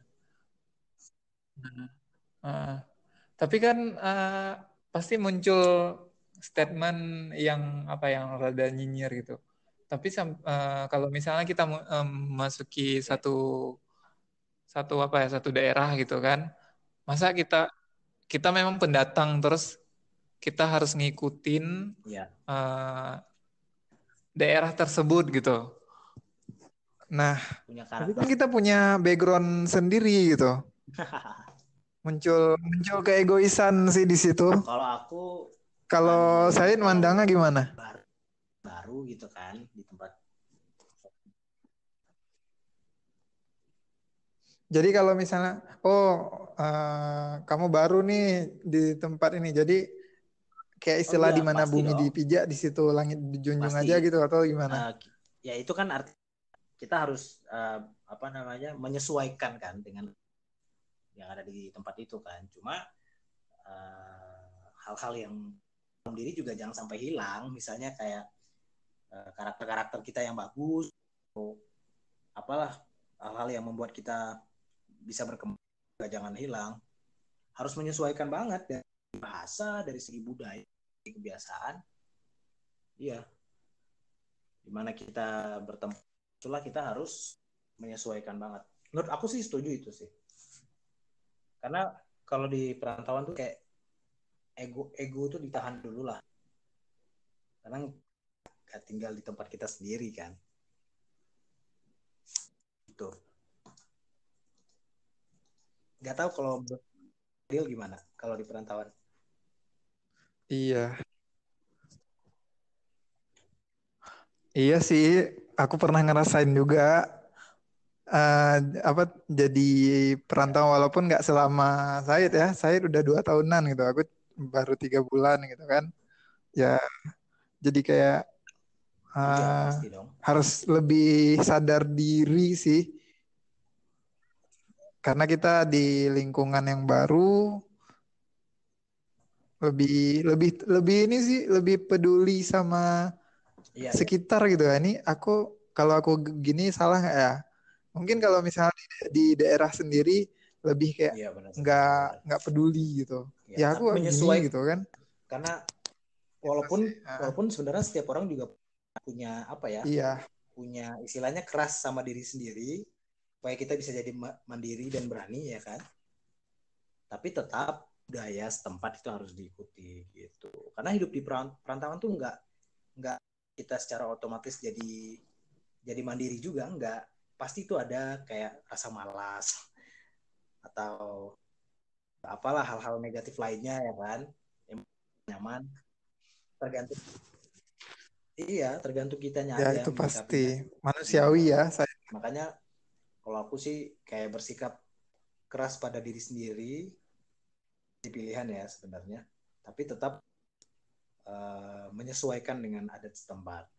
Tapi kan pasti muncul statement yang rada nyinyir gitu. Tapi kalau misalnya kita memasuki satu daerah gitu kan, masa kita memang pendatang terus kita harus ngikutin daerah tersebut gitu. Nah, tapi kan kita punya background sendiri gitu. muncul keegoisan sih di situ. Kalau Said mandangnya gimana?
Baru gitu kan di tempat.
Jadi kalau misalnya, kamu baru nih di tempat ini, jadi kayak istilah di mana bumi dipijak, di situ langit dijunjung aja gitu atau gimana?
Ya itu kan arti kita harus menyesuaikan kan dengan yang ada di tempat itu kan. Cuma hal-hal yang dalam diri juga jangan sampai hilang. Misalnya kayak karakter-karakter kita yang bagus, atau apalah hal-hal yang membuat kita bisa berkembang juga jangan hilang. Harus menyesuaikan banget dari bahasa, dari segi budaya, dari kebiasaan. Iya. Dimana kita bertemu, itulah kita harus menyesuaikan banget. Menurut aku sih setuju itu sih. Karena kalau di perantauan tuh kayak ego tuh ditahan dulu lah. Karena gak tinggal di tempat kita sendiri kan. Itu. Gak tahu kalau Deal gimana kalau di perantauan.
Iya. Iya sih, aku pernah ngerasain juga apa jadi perantau walaupun nggak selama Said ya. Said udah 2 tahunan gitu. Aku baru 3 bulan gitu kan. Ya, jadi kayak
Iya
eh,
pasti dong.
harus lebih sadar diri sih. Karena kita di lingkungan yang baru, lebih lebih lebih ini sih, lebih peduli sama
Iya, iya.
sekitar gitu ya. Ini kalau aku gini salah nggak ya? Mungkin kalau misalnya di daerah sendiri lebih kayak
Iya benar
nggak
benar.
nggak peduli gitu.
Ya,
Ya aku
tapi
gini
menyesuaikan
gitu kan.
karena
Itu
walaupun
sih.
walaupun sebenarnya setiap orang juga punya apa ya?
Iya,
Punya istilahnya keras sama diri sendiri supaya kita bisa jadi mandiri dan berani ya kan. Tapi tetap budaya setempat itu harus diikuti gitu. Karena hidup di perantauan tuh nggak kita secara otomatis jadi mandiri juga nggak. Pasti itu ada kayak rasa malas atau apalah hal-hal negatif lainnya ya kan. Yang nyaman tergantung tergantung kitanya
ya
aja
itu pasti
menyikapinya. Iya.
manusiawi ya. Saya
Makanya kalau aku sih kayak bersikap keras pada diri sendiri di pilihan ya sebenarnya, tapi tetap menyesuaikan dengan adat setempat.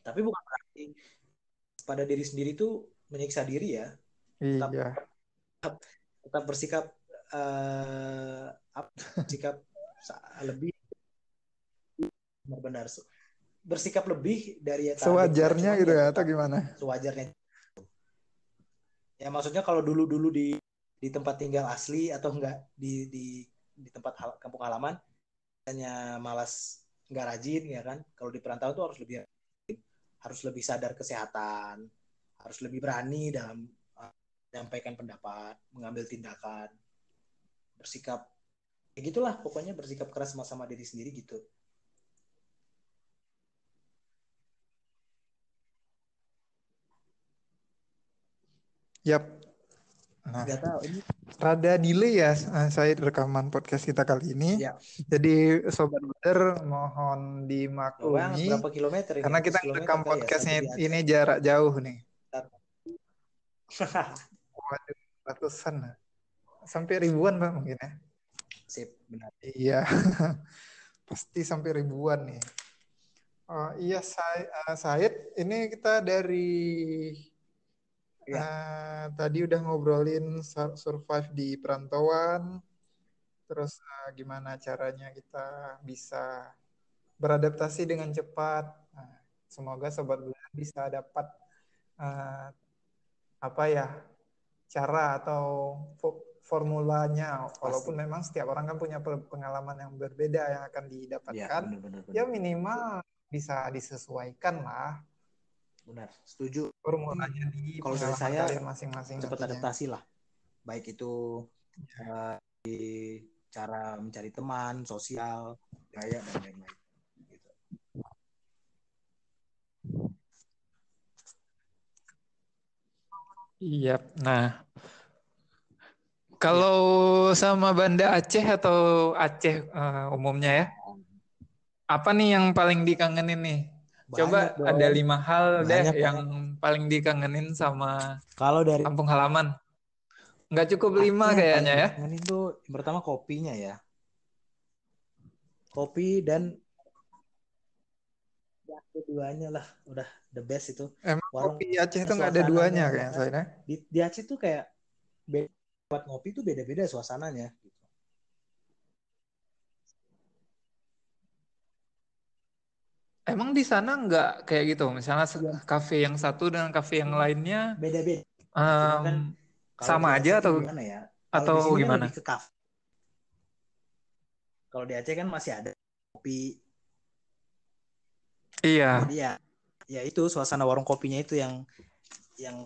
Tapi bukan berarti pada diri sendiri itu menyiksa diri ya, tetap
iya.
tetap bersikap bersikap lebih benar-benar bersikap lebih dari target kita,
Sewajarnya
cuman
gitu
ya
ya atau
tetap
gimana?
sewajarnya. Ya maksudnya kalau dulu di tempat tinggal asli atau enggak di tempat kampung halaman hanya malas nggak rajin ya kan, kalau di perantauan tuh harus lebih sadar kesehatan, harus lebih berani dalam menyampaikan pendapat, mengambil tindakan, bersikap ya gitulah pokoknya, bersikap keras sama diri sendiri gitu.
Yap. Nah,
Nggak tahu ini
rada delay ya saya rekaman podcast kita kali ini.
ya
Jadi Sobat Buder mohon
jauh banget,
dimaklumi
berapa kilometer ini,
karena
100
kita
kilometer
ngerekam
kali ya sampai
podcastnya
di Aceh.
ini jarak jauh nih. Waduh, ratusan lah. Sampai ribuan Pak mungkin ya.
Sip, benar.
Iya, pasti sampai ribuan nih. Iya, Said, ini kita dari
Ya,
tadi udah ngobrolin survive di perantauan, terus gimana caranya kita bisa beradaptasi dengan cepat. Nah, semoga Sobat Bulan bisa dapat eh, apa ya cara atau formulanya, walaupun
pasti.
memang setiap orang kan punya pengalaman yang berbeda yang akan
Ya,
didapatkan,
benar.
ya minimal bisa disesuaikan lah
Benar, setuju.
formulanya di
Kalau dari
pengalaman
saya
kalian masing-masing
cepat
nantinya.
adaptasi lah, baik itu di cara mencari teman, sosial, gaya dan lain-lain. Gitu.
Iya. Nah, kalau sama Banda Aceh atau Aceh umumnya ya, apa nih yang paling dikangenin nih? Coba
Banyak
ada
dong,
5 hal deh
banyak
yang
banyak.
paling dikangenin sama
Kalau dari
kampung halaman. Nggak cukup 5
Aceh yang paling
kayaknya ya.
dikangenin tuh yang pertama kopinya ya, kopi dan ya, keduanya lah udah the best itu.
Emang
Warung
kopi Aceh itu nggak ada
suasananya
duanya
enak
kayaknya
kan.
saya.
Di Aceh tuh kayak buat ngopi itu beda-beda suasananya. Gitu.
Emang di sana nggak kayak gitu? Misalnya
Iya.
kafe yang satu dengan kafe yang lainnya
Beda-beda. Cuma kan kalau
sama
di
aja
Aceh
atau
tuh gimana ya? Kalau
atau
di sini kan
gimana?
lebih ke kafe. Kalau di Aceh kan masih ada kopi.
Iya.
Jadi ya itu suasana warung kopinya itu yang yang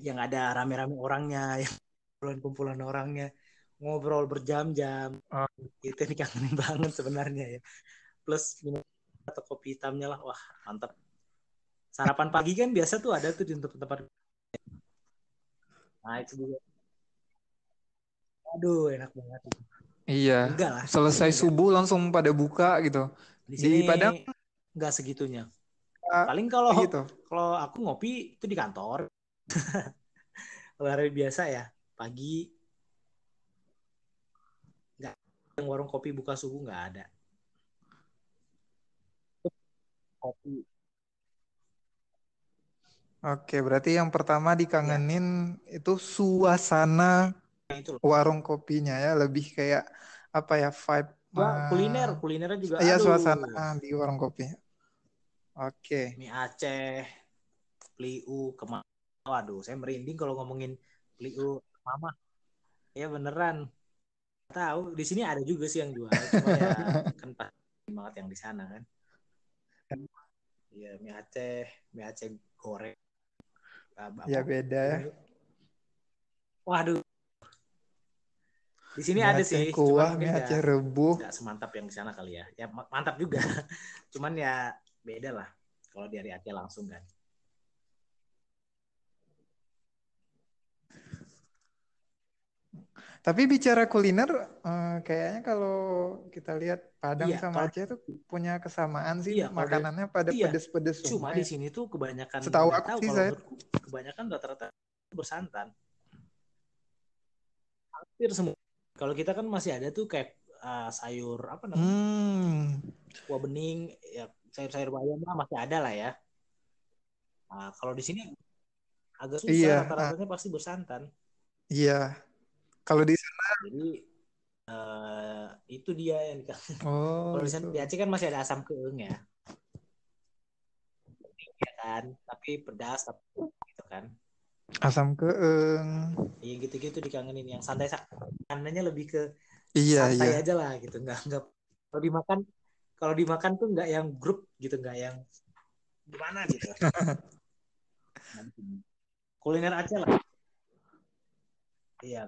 yang ada rame-rame orangnya, yang kumpulan orangnya ngobrol berjam-jam.
Oh,
Itu dikangenin banget sebenarnya ya. Plus minum atau kopi hitamnya lah, wah mantap. Sarapan pagi kan biasa tuh ada tuh di tempat-tempat. Nah itu juga, aduh enak banget.
iya.
Enggak lah, di sini
Selesai
enggak.
subuh langsung pada buka gitu.
Di
Di
sini
Padang
enggak segitunya.
ah,
Paling kalau
gitu.
kalau aku ngopi itu di kantor. Kalau hari biasa ya pagi enggak, yang warung kopi buka subuh enggak ada. Kopi
Oke, berarti yang pertama
ya
dikangenin itu suasana
itu loh.
warung kopinya ya, lebih kayak apa ya vibe
Wah, kulinernya juga
ya
aduh.
suasana di warung kopi. Oke.
Mie Aceh, Pliu, kemana? Waduh, saya merinding kalau ngomongin Pliu, Mama. Ya beneran. Tahu di sini ada juga sih yang jual, cuma ya kan pasti banget yang di sana kan. Iya, mie Aceh goreng, apa?
Ya beda ya.
Ini, waduh, di sini
Mie
ada
Aceh
sih, cuman
kuah,
mungkin
mie Aceh rebus.
nggak semantap yang di sana kali ya. Ya mantap juga, cuman ya beda lah kalau dari Aceh langsung kan.
Tapi bicara kuliner, kayaknya kalau kita lihat Padang
Iya,
sama
kalau
Aceh tuh punya kesamaan sih,
iya kalau dari
makanannya pada
iya,
pedes-pedes
cuma
semua
di
ya.
sini tuh kebanyakan
Setahu
nggak
aku
tahu
sih
kalau
saya.
menurutku kebanyakan rata-rata bersantan. Hampir semua. Kalau kita kan masih ada tuh kayak sayur apa namanya?
Hmm,
Kuah bening, ya sayur-sayur bayam lah masih ada lah ya. Nah, kalau di sini agak susah,
iya,
rata-ratanya pasti bersantan.
iya. Kalau di sana,
Jadi itu dia yang
oh
kalau
gitu.
di Aceh kan masih ada asam keeng ya, ya kan. Tapi pedas, tapi gitu kan.
Asam keeng.
Yang gitu-gitu dikangenin. Yang santai, santannya lebih ke
Iya,
santai
iya.
aja lah gitu. Nggak kalau dimakan kalau dimakan tuh nggak yang grup gitu, nggak yang gimana gitu. Kuliner Aceh lah. Iya,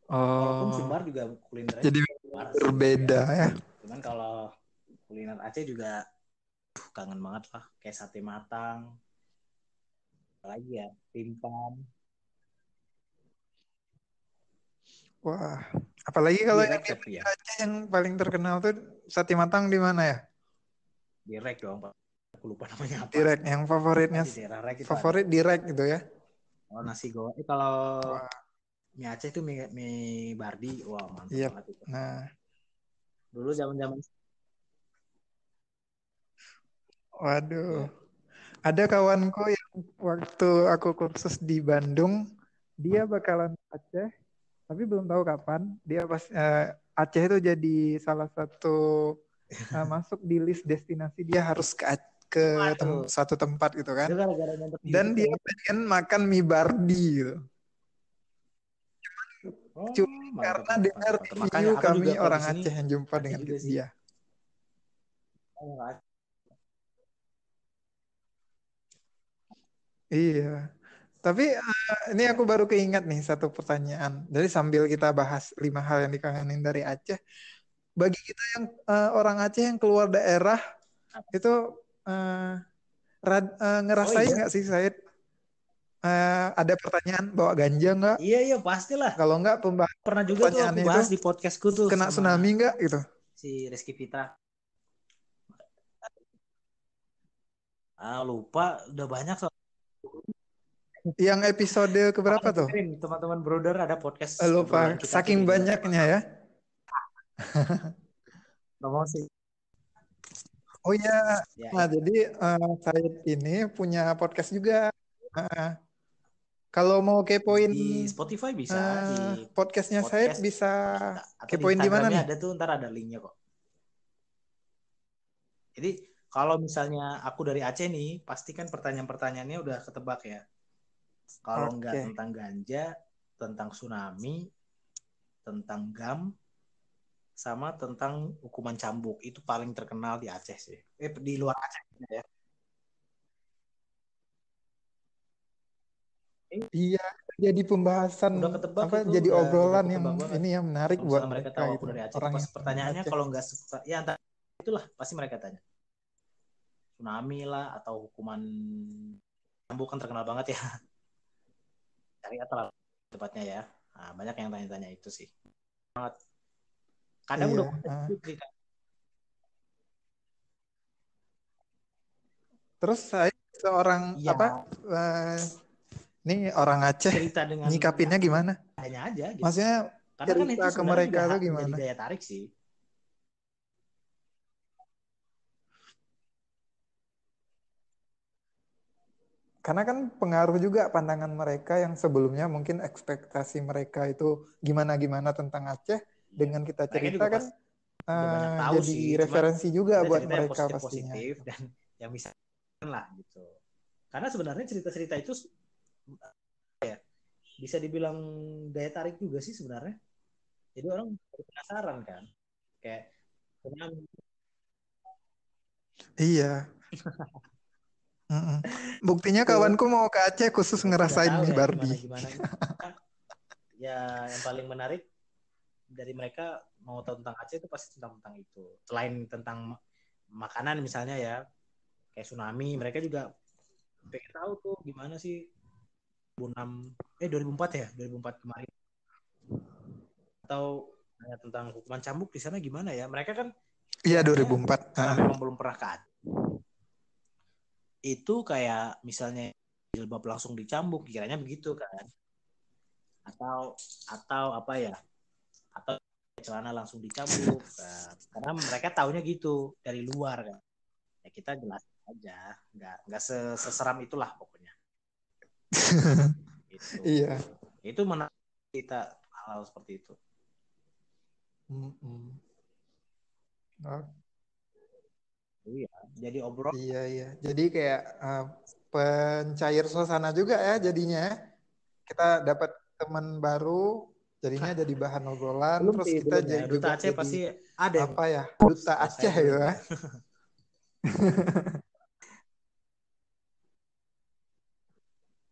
walaupun
Oh,
Sumbar juga kulinernya
jadi
Sumbar sih.
berbeda ya.
Cuman kalau kuliner Aceh juga kangen banget lah. Kayak sate matang, apalagi ya, timpang,
Wah, apalagi kalau yang
direk
di
tapi ya.
Aceh yang paling terkenal tuh sate matang di mana ya?
Direk dong, Pak. Aku lupa namanya apa.
Direk, yang favoritnya
Di daerah Rek itu ada.
favorit direk gitu ya.
Kalau nasi goreng, kalau
Wah,
mie Aceh itu mie Bardi, wah mantap
iya.
banget itu.
Nah,
Dulu zaman-zaman
waduh.
ya.
Ada kawanku yang waktu aku kursus di Bandung, dia bakalan ke Aceh, tapi belum tahu kapan. Dia pas Aceh itu jadi salah satu masuk di list destinasi dia harus ke
Waduh,
satu tempat gitu kan.
itu gara-gara nonton
Dan
YouTube
dia
ya.
pengen makan mie Bardi gitu.
Oh,
Cuma
mantap,
karena
mantap,
dengar
mantap, mantap.
review
Makanya aku
kami
juga kalau di
orang
sini
Aceh yang jumpa
Aceh
dengan
juga sih.
dia.
Oh,
Iya. Tapi ini
ya.
aku baru keingat nih satu pertanyaan. Jadi sambil kita bahas 5 hal yang dikangenin dari Aceh, bagi kita yang orang Aceh yang keluar daerah itu eh,
Oh
ngerasain
iya,
nggak sih Said? Ada pertanyaan bawa ganja nggak?
iya iya pastilah.
Kalau nggak
Pernah juga tuh aku
pertanyaannya itu
bahas di podcastku tuh
kena
sama
tsunami nggak gitu?
si Rizky Fitra. Ah lupa, udah banyak soal.
Yang episode keberapa
Makanya
tuh?
dengerin teman-teman brother ada podcast
Lupa.
obrolan kita tuh
Saking
beda
banyaknya ya.
promosi.
Oh iya.
Ya,
Nah
itu.
jadi Said ini punya podcast juga.
Heeh. Kalau mau kepoin
Di Spotify bisa, di
podcastnya Said
podcast
bisa
bisa, atau di
kepoin di mana
Instagramnya
nih?
ada tuh, ntar ada linknya kok. Jadi kalau misalnya aku dari Aceh nih, pasti kan pertanyaan-pertanyaannya udah ketebak ya. Kalau nggak
Oke.
tentang ganja, tentang tsunami, tentang GAM, sama tentang hukuman cambuk. Itu paling terkenal di Aceh sih. Di luar Aceh ya.
Iya, jadi pembahasan
Udah ketebak
apa?
itu,
Jadi
udah
obrolan yang
ketebak banget.
ini yang menarik
Kalau
buat
misalnya mereka
mereka
tahu aku
gitu,
dari Aceh, itu
orang
pasti
yang dari
pertanyaannya
Aceh.
kalau nggak suka, ya entah itulah pasti mereka tanya. Tsunami lah atau hukuman cambuk kan terkenal banget ya. Cari atau tepatnya ya. Nah, banyak yang tanya-tanya itu sih. Kadang
Iya.
udah cerita.
Terus saya seorang
Iya,
apa? eh, Ini orang Aceh
cerita dengan ya,
nyikapinnya gimana?
adanya aja gitu.
Maksudnya
Karena kan
cerita
itu
ke
sebenarnya
mereka
juga
tuh
menjadi
gimana?
daya tarik sih.
Karena kan pengaruh juga pandangan mereka yang sebelumnya mungkin ekspektasi mereka itu gimana-gimana tentang Aceh.
Iya.
Dengan kita
Mereka
cerita
juga
kan
pasti udah banyak tahu
jadi
sih, cuman
referensi juga
kita
buat
cerita yang
mereka pastinya.
positif-positif dan yang bisa lah gitu. Karena sebenarnya cerita-cerita itu bisa dibilang daya tarik juga sih sebenarnya. Jadi orang penasaran kan. Kayak tsunami.
Iya. Mm-mm. Buktinya
Itu
kawanku mau ke Aceh khusus
mereka udah
ngerasain
tahu
nih
ya
Barbie.
gimana gimana. Ya yang paling menarik dari mereka mau tahu tentang Aceh itu pasti tentang itu. Selain tentang makanan misalnya ya, kayak tsunami, mereka juga pengen tahu tuh gimana sih 2006 2004 ya, 2004 kemarin, atau tentang hukuman cambuk di sana gimana ya. Mereka kan
Iya
kayaknya
2004.
karena memang belum pernah ke Aceh. Itu kayak misalnya jilbab langsung dicambuk, kiranya begitu kan. Atau apa ya? Atau celana langsung dicambuk kan. Karena mereka taunya gitu dari luar kan. Ya kita jelas aja, nggak seseram itulah pokoknya. Itu
Iya.
itu menarik kita hal seperti itu.
Mm-mm. Oh,
Iya, jadi obrol.
iya iya. Jadi kayak pencair suasana juga ya jadinya. Kita dapat teman baru, jadinya jadi bahan obrolan.
Belum
Terus
sih,
kita
belum ya. Duta
juga
Aceh
jadi
pasti ada yang
apa ya? Duta
kalau saya
Aceh
belum
gitu ya.
ya.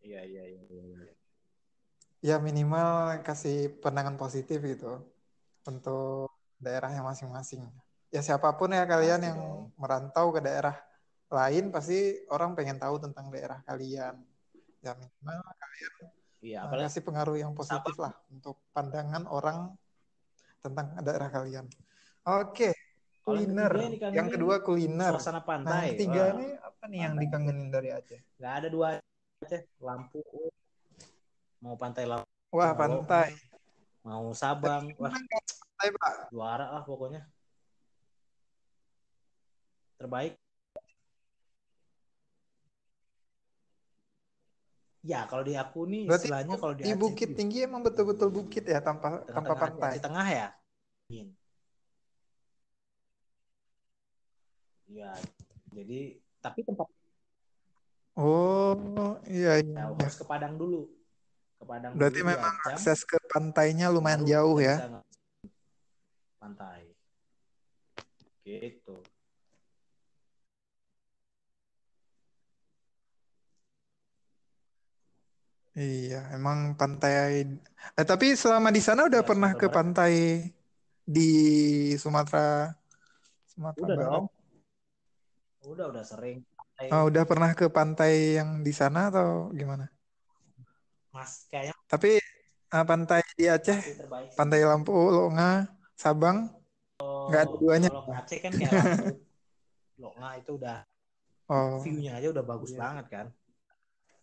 Iya, iya, iya, iya, iya.
Ya minimal kasih pandangan positif gitu untuk daerahnya masing-masing. Ya siapapun ya kalian
Pasti
yang
dong.
merantau ke daerah lain pasti orang pengen tahu tentang daerah kalian. Ya minimal
Iya, apalagi
kasih pengaruh yang positif
Sabang.
lah untuk pandangan orang tentang daerah kalian. Oke,
Kalau yang
kuliner.
ketiga ini
Yang
kangenin
kedua kuliner.
suasana
Nah yang
pantai.
ketiga
Wah,
ini apa nih yang
pantai Aceh.
dikangenin dari Aceh?
Nggak ada dua Aceh. Lampu, mau pantai Lampu,
Wah
mau Lokma,
pantai.
mau Sabang. Wah,
Mana pantai Pak?
juara lah pokoknya. Terbaik. Ya, kalau di aku nih
Berarti
istilahnya kalau di
di
Aceh itu
Bukit
di,
Tinggi emang
di
betul-betul bukit ya tanpa tanpa
tengah-tengah Aceh,
pantai.
Aceh Tengah ya. Ya, jadi tapi tempat
Oh iya iya.
ya,
Iya.
harus ke Padang dulu. Ke Padang dulu
Berarti
2
memang
jam
akses ke pantainya lumayan
baru
jauh
kita
ya.
bisa pantai. Gitu.
Iya, emang pantai. Tapi selama di sana udah
Ya
pernah
Sumatera
ke
Barat
pantai di Sumatera Sumatera
udah
Barat.
dong. Udah sering. Pantai
Oh, udah pernah ke pantai yang di sana atau gimana?
Mas kayaknya
Tapi pantai di Aceh,
masih terbaik sih.
Pantai Lampu, Longa, Sabang, nggak ada duanya.
Kalau ke Aceh kan kayak Lampu, Lokma itu udah
Oh,
view-nya aja udah bagus
iya.
banget kan.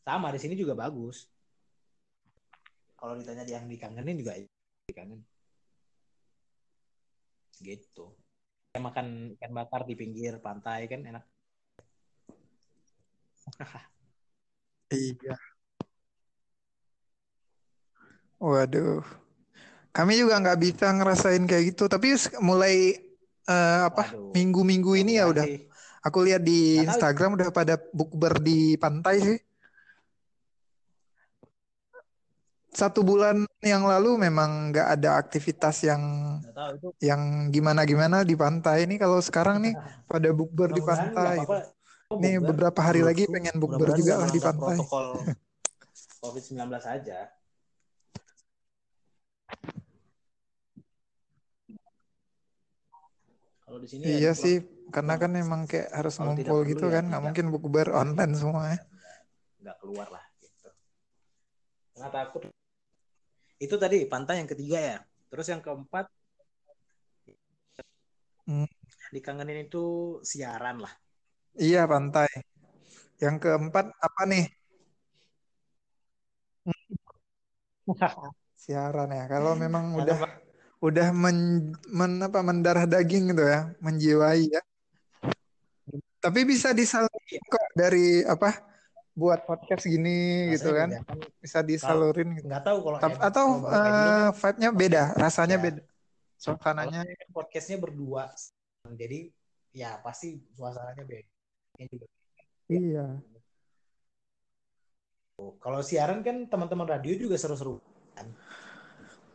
Sama di sini juga bagus. Kalau ditanya yang dikangenin juga dikangen gitu. Kayak makan ikan bakar di pinggir pantai kan enak.
Iya. Waduh. Kami juga nggak bisa ngerasain kayak gitu. Tapi mulai apa
Waduh,
minggu-minggu ini ya
mudah-mudahan
udah.
sih.
Aku lihat di
Nggak tahu,
Instagram udah pada bukber di pantai sih. 1 bulan yang lalu memang nggak ada aktivitas
nggak tahu itu.
yang gimana-gimana di pantai. Ini kalau sekarang nih pada bukber di
Mudah-mudahan nggak
pantai
apa-apa.
gitu.
Oh,
Ini
bukber,
beberapa hari lagi
menurutku,
pengen bukber
mudah-mudahan
juga
nggak
lah di
melanggar
pantai.
protokol COVID-19 aja. Kalau di sini ya
Iya sih, karena kan
dipulang.
emang kayak harus
Kalau tidak
ngumpul
perlu
gitu
ya
kan, nggak
tidak,
mungkin bukber online semua ya.
nggak keluar lah gitu. Nggak takut. Itu tadi pantai yang ketiga ya. Terus yang keempat
Hmm,
dikangenin itu siaran lah.
iya pantai. Yang keempat apa nih? Siaran ya. Kalau memang
Kangen banget.
udah apa, mendarah daging gitu ya, menjiwai ya. Tapi bisa disalurin kok dari apa buat podcast gini gitu
Rasanya
kan.
beda kan.
Bisa
Kalau
disalurin gitu.
nggak tahu kalau
Atau
kalau Bro Edil kan
vibe-nya beda,
podcast
rasanya
ya.
beda.
Kalau
Suasananya.
saya kan podcastnya berdua, jadi ya pasti suasananya beda. Ini juga.
Iya.
Kalau siaran kan teman-teman radio juga seru-seru kan.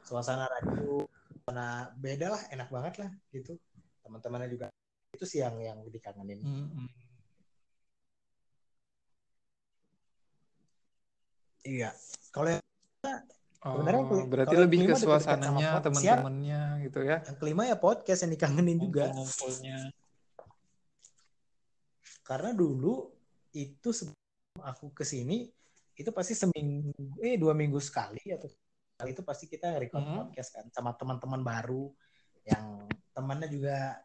Suasana radio, beda lah, enak banget lah gitu. Teman-temannya juga itu sih yang dikangenin. Iya. Kalau yang sebenarnya
Berarti
kalau yang
lebih ke
kelima dekat-dekat sama
suasananya,
siar,
teman-temannya gitu ya.
yang kelima ya podcast yang dikangenin juga.
Ngumpul-ngumpulnya.
Karena dulu itu sebelum aku kesini itu pasti seminggu 2 minggu sekali atau kali itu pasti kita record podcast kan sama teman-teman baru yang temannya juga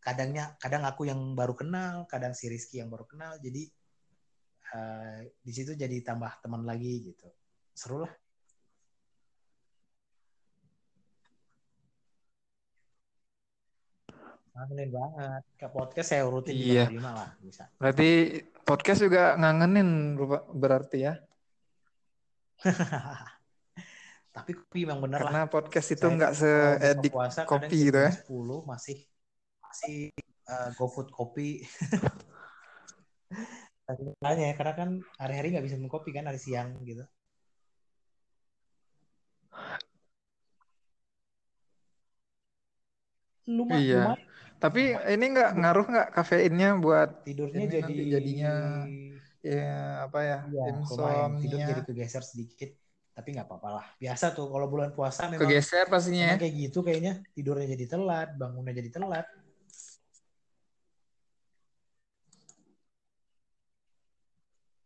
kadang aku yang baru kenal, kadang si Rizky yang baru kenal, jadi di situ jadi tambah teman lagi gitu, seru lah. Ngangenin banget. Ke podcast saya urutin juga
Iya.
5 lah bisa.
Berarti podcast juga ngangenin berarti ya.
Tapi kopi memang bener
Karena
lah.
podcast itu
Saya
nggak
kalau buka
seedik
puasa kadang
kopi gitu
jam
ya.
10 masih GoFood kopi. Tanya ya, karena kan hari-hari nggak bisa minum kopi kan hari siang gitu.
Iya.
Lumayan.
Tapi ini nggak ngaruh nggak kafeinnya buat
Tidurnya
ini
jadi
nanti jadinya ya apa ya
iya, lumayan tidur
insomnia.
jadi kegeser sedikit. Tapi nggak apa-apa lah. Biasa tuh kalau bulan puasa memang
Kegeser pastinya ya.
kayak gitu kayaknya, tidurnya jadi telat, bangunnya jadi telat.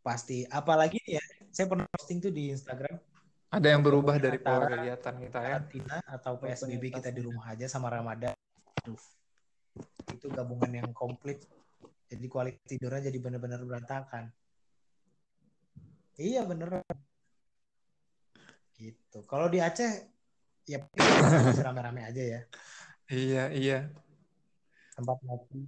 Pasti. Apalagi ya, saya pernah posting tuh di Instagram.
Ada yang berubah dari pola
Antara
kegiatan kita ya.
karantina atau PSBB kita di rumah aja sama Ramadan. Aduh, itu gabungan yang komplit. Jadi kualitas tidurnya jadi benar-benar berantakan. Iya bener. Gitu. Kalau di Aceh ya masih rame-rame aja ya.
Iya, iya.
Tempat ngopi.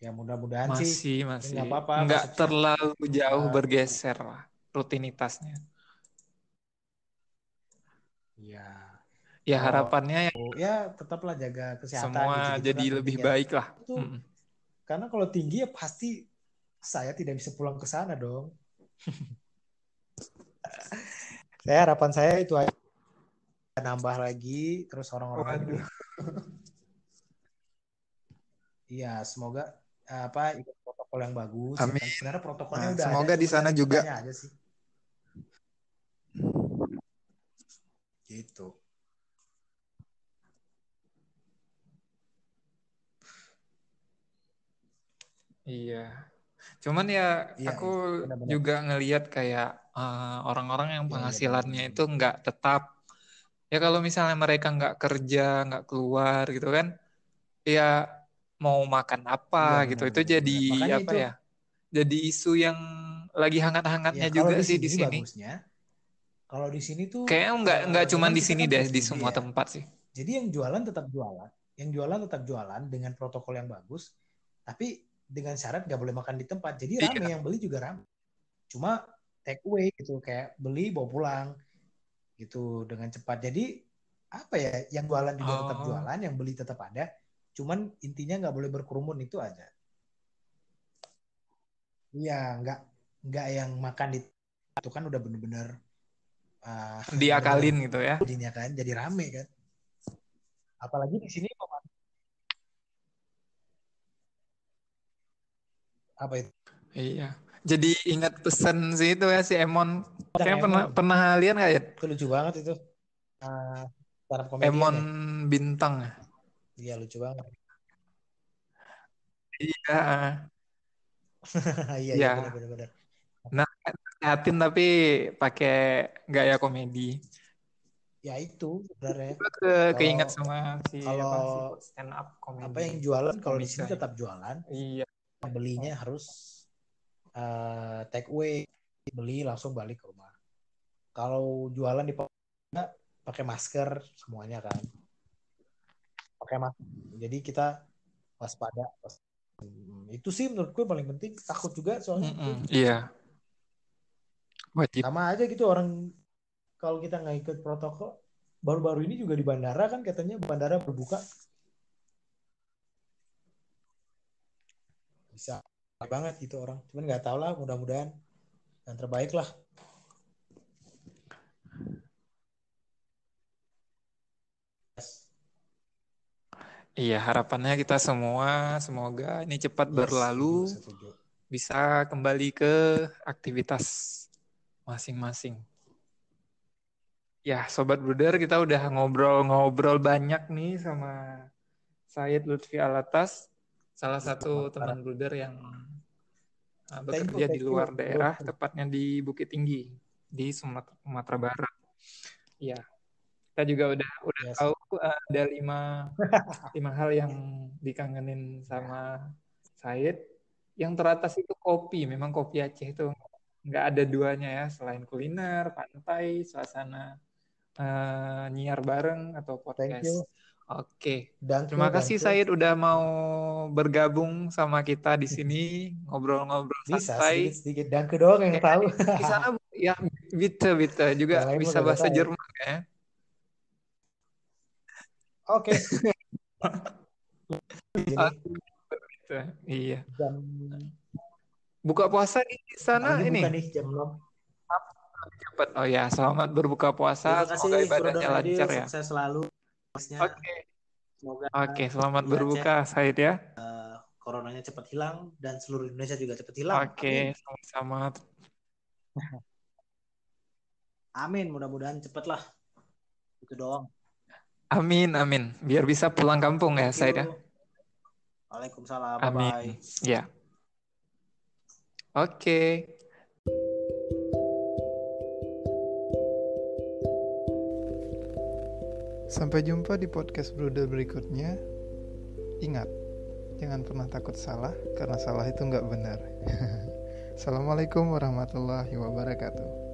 Ya mudah-mudahan sih
Masih.
nggak apa-apa.
Nggak
Maksudnya
terlalu jauh bergeser lah rutinitasnya.
ya
Ya
kalau
harapannya ya
ya tetaplah jaga kesehatan
semua
gitu-gitu
jadi
kan
lebih
penting ya.
baik lah.
Itu karena kalau tinggi ya pasti saya tidak bisa pulang ke sana dong. Harapan saya itu aja, nambah lagi terus orang-orang lagi. Iya, semoga ikut protokol yang bagus.
Amin.
Ya kan? Sebenarnya protokolnya
Nah,
udah
semoga
ada,
di sana juga
aja sih. Gitu.
Iya. Cuman ya aku
benar-benar.
juga ngelihat kayak orang-orang yang penghasilannya itu nggak tetap. Ya kalau misalnya mereka nggak kerja, nggak keluar gitu kan, ya mau makan apa gitu. Itu jadi
Makanya
apa
itu,
ya? Jadi isu yang lagi hangat-hangatnya
ya,
juga
di
sih di
sini
sini.
bagusnya. Kalau di sini tuh
Kayaknya nggak cuma di sini
kan
deh, di
PSBB
semua
ya.
tempat sih.
Jadi yang jualan tetap jualan dengan protokol yang bagus. Tapi
dengan syarat nggak boleh makan di tempat. Jadi
Iya.
rame, yang beli juga rame. Cuma take away gitu, kayak beli bawa pulang gitu dengan cepat. Jadi apa ya, yang jualan juga tetap
Oh,
jualan, yang beli tetap ada. Cuman intinya nggak boleh berkerumun, itu aja. Iya, nggak yang makan di itu kan udah bener-bener bener-bener
diakalin gitu ya.
jadinya kan, jadi rame kan. Apalagi di sini apa itu?
Iya. Jadi ingat pesan sih itu ya si Emon.
Bang
Kayaknya pernah
Emon,
pernah lihat nggak ya?
itu lucu banget itu. Stand-up komedian
Emon
ya.
Bintang.
Iya lucu banget.
Iya.
Iya
Iya.
benar.
Nah, sehatin tapi pakai gaya komedi.
Ya itu sebenarnya.
Gue
Kalau
keinget sama si
kalau
stand up komedi.
apa yang jualan kalau di sini
komika.
tetap jualan,
Iya.
yang belinya harus take away, beli langsung balik ke rumah. Kalau jualan di pakai masker semuanya kan, pakai masker. Jadi kita waspada. Itu sih menurut gue paling penting. Takut juga soalnya
Iya. Wajib.
sama aja gitu orang kalau kita nggak ikut protokol. Baru-baru ini juga di bandara kan katanya bandara berbuka, bisa banget gitu orang. Cuman nggak tahu lah, mudah-mudahan yang terbaik lah.
Iya, harapannya kita semua semoga ini cepat berlalu,
setuju.
bisa kembali ke aktivitas masing-masing. Ya, Sobat Bruder, kita udah ngobrol-ngobrol banyak nih sama Said Lutfi Alatas, salah satu teman Bruder yang bekerja di luar daerah, tepatnya di Bukit Tinggi, di Sumatera Barat. Ya, kita juga udah tahu ada 5 hal yang dikangenin sama Said. Yang teratas itu kopi. Memang kopi Aceh itu nggak ada duanya ya, selain kuliner, pantai, suasana nyiar bareng atau podcast. Oke. Terima kasih Said udah mau bergabung sama kita di sini ngobrol-ngobrol santai.
Bisa sedikit Danke doang yang tahu.
Di sana ya bitte juga bisa bahasa Jerman ya.
Oke.
Iya. Buka puasa di sana ini.
Buka nih jam 6.
Cepat. Oh ya, selamat berbuka puasa.
Terima kasih,
semoga ibadahnya lancar ya.
Sukses selalu.
Oke, selamat berbuka Said ya.
Coronanya cepat hilang dan seluruh Indonesia juga cepat hilang.
Oke, sama-sama.
Amin, mudah-mudahan cepat lah. Itu doang.
Amin. Biar bisa pulang kampung ya, Said ya.
Waalaikumsalam.
Amin.
Bye-bye.
Ya. Oke.
Sampai jumpa di podcast Bruder berikutnya. Ingat, jangan pernah takut salah, karena salah itu nggak benar. Assalamualaikum warahmatullahi wabarakatuh.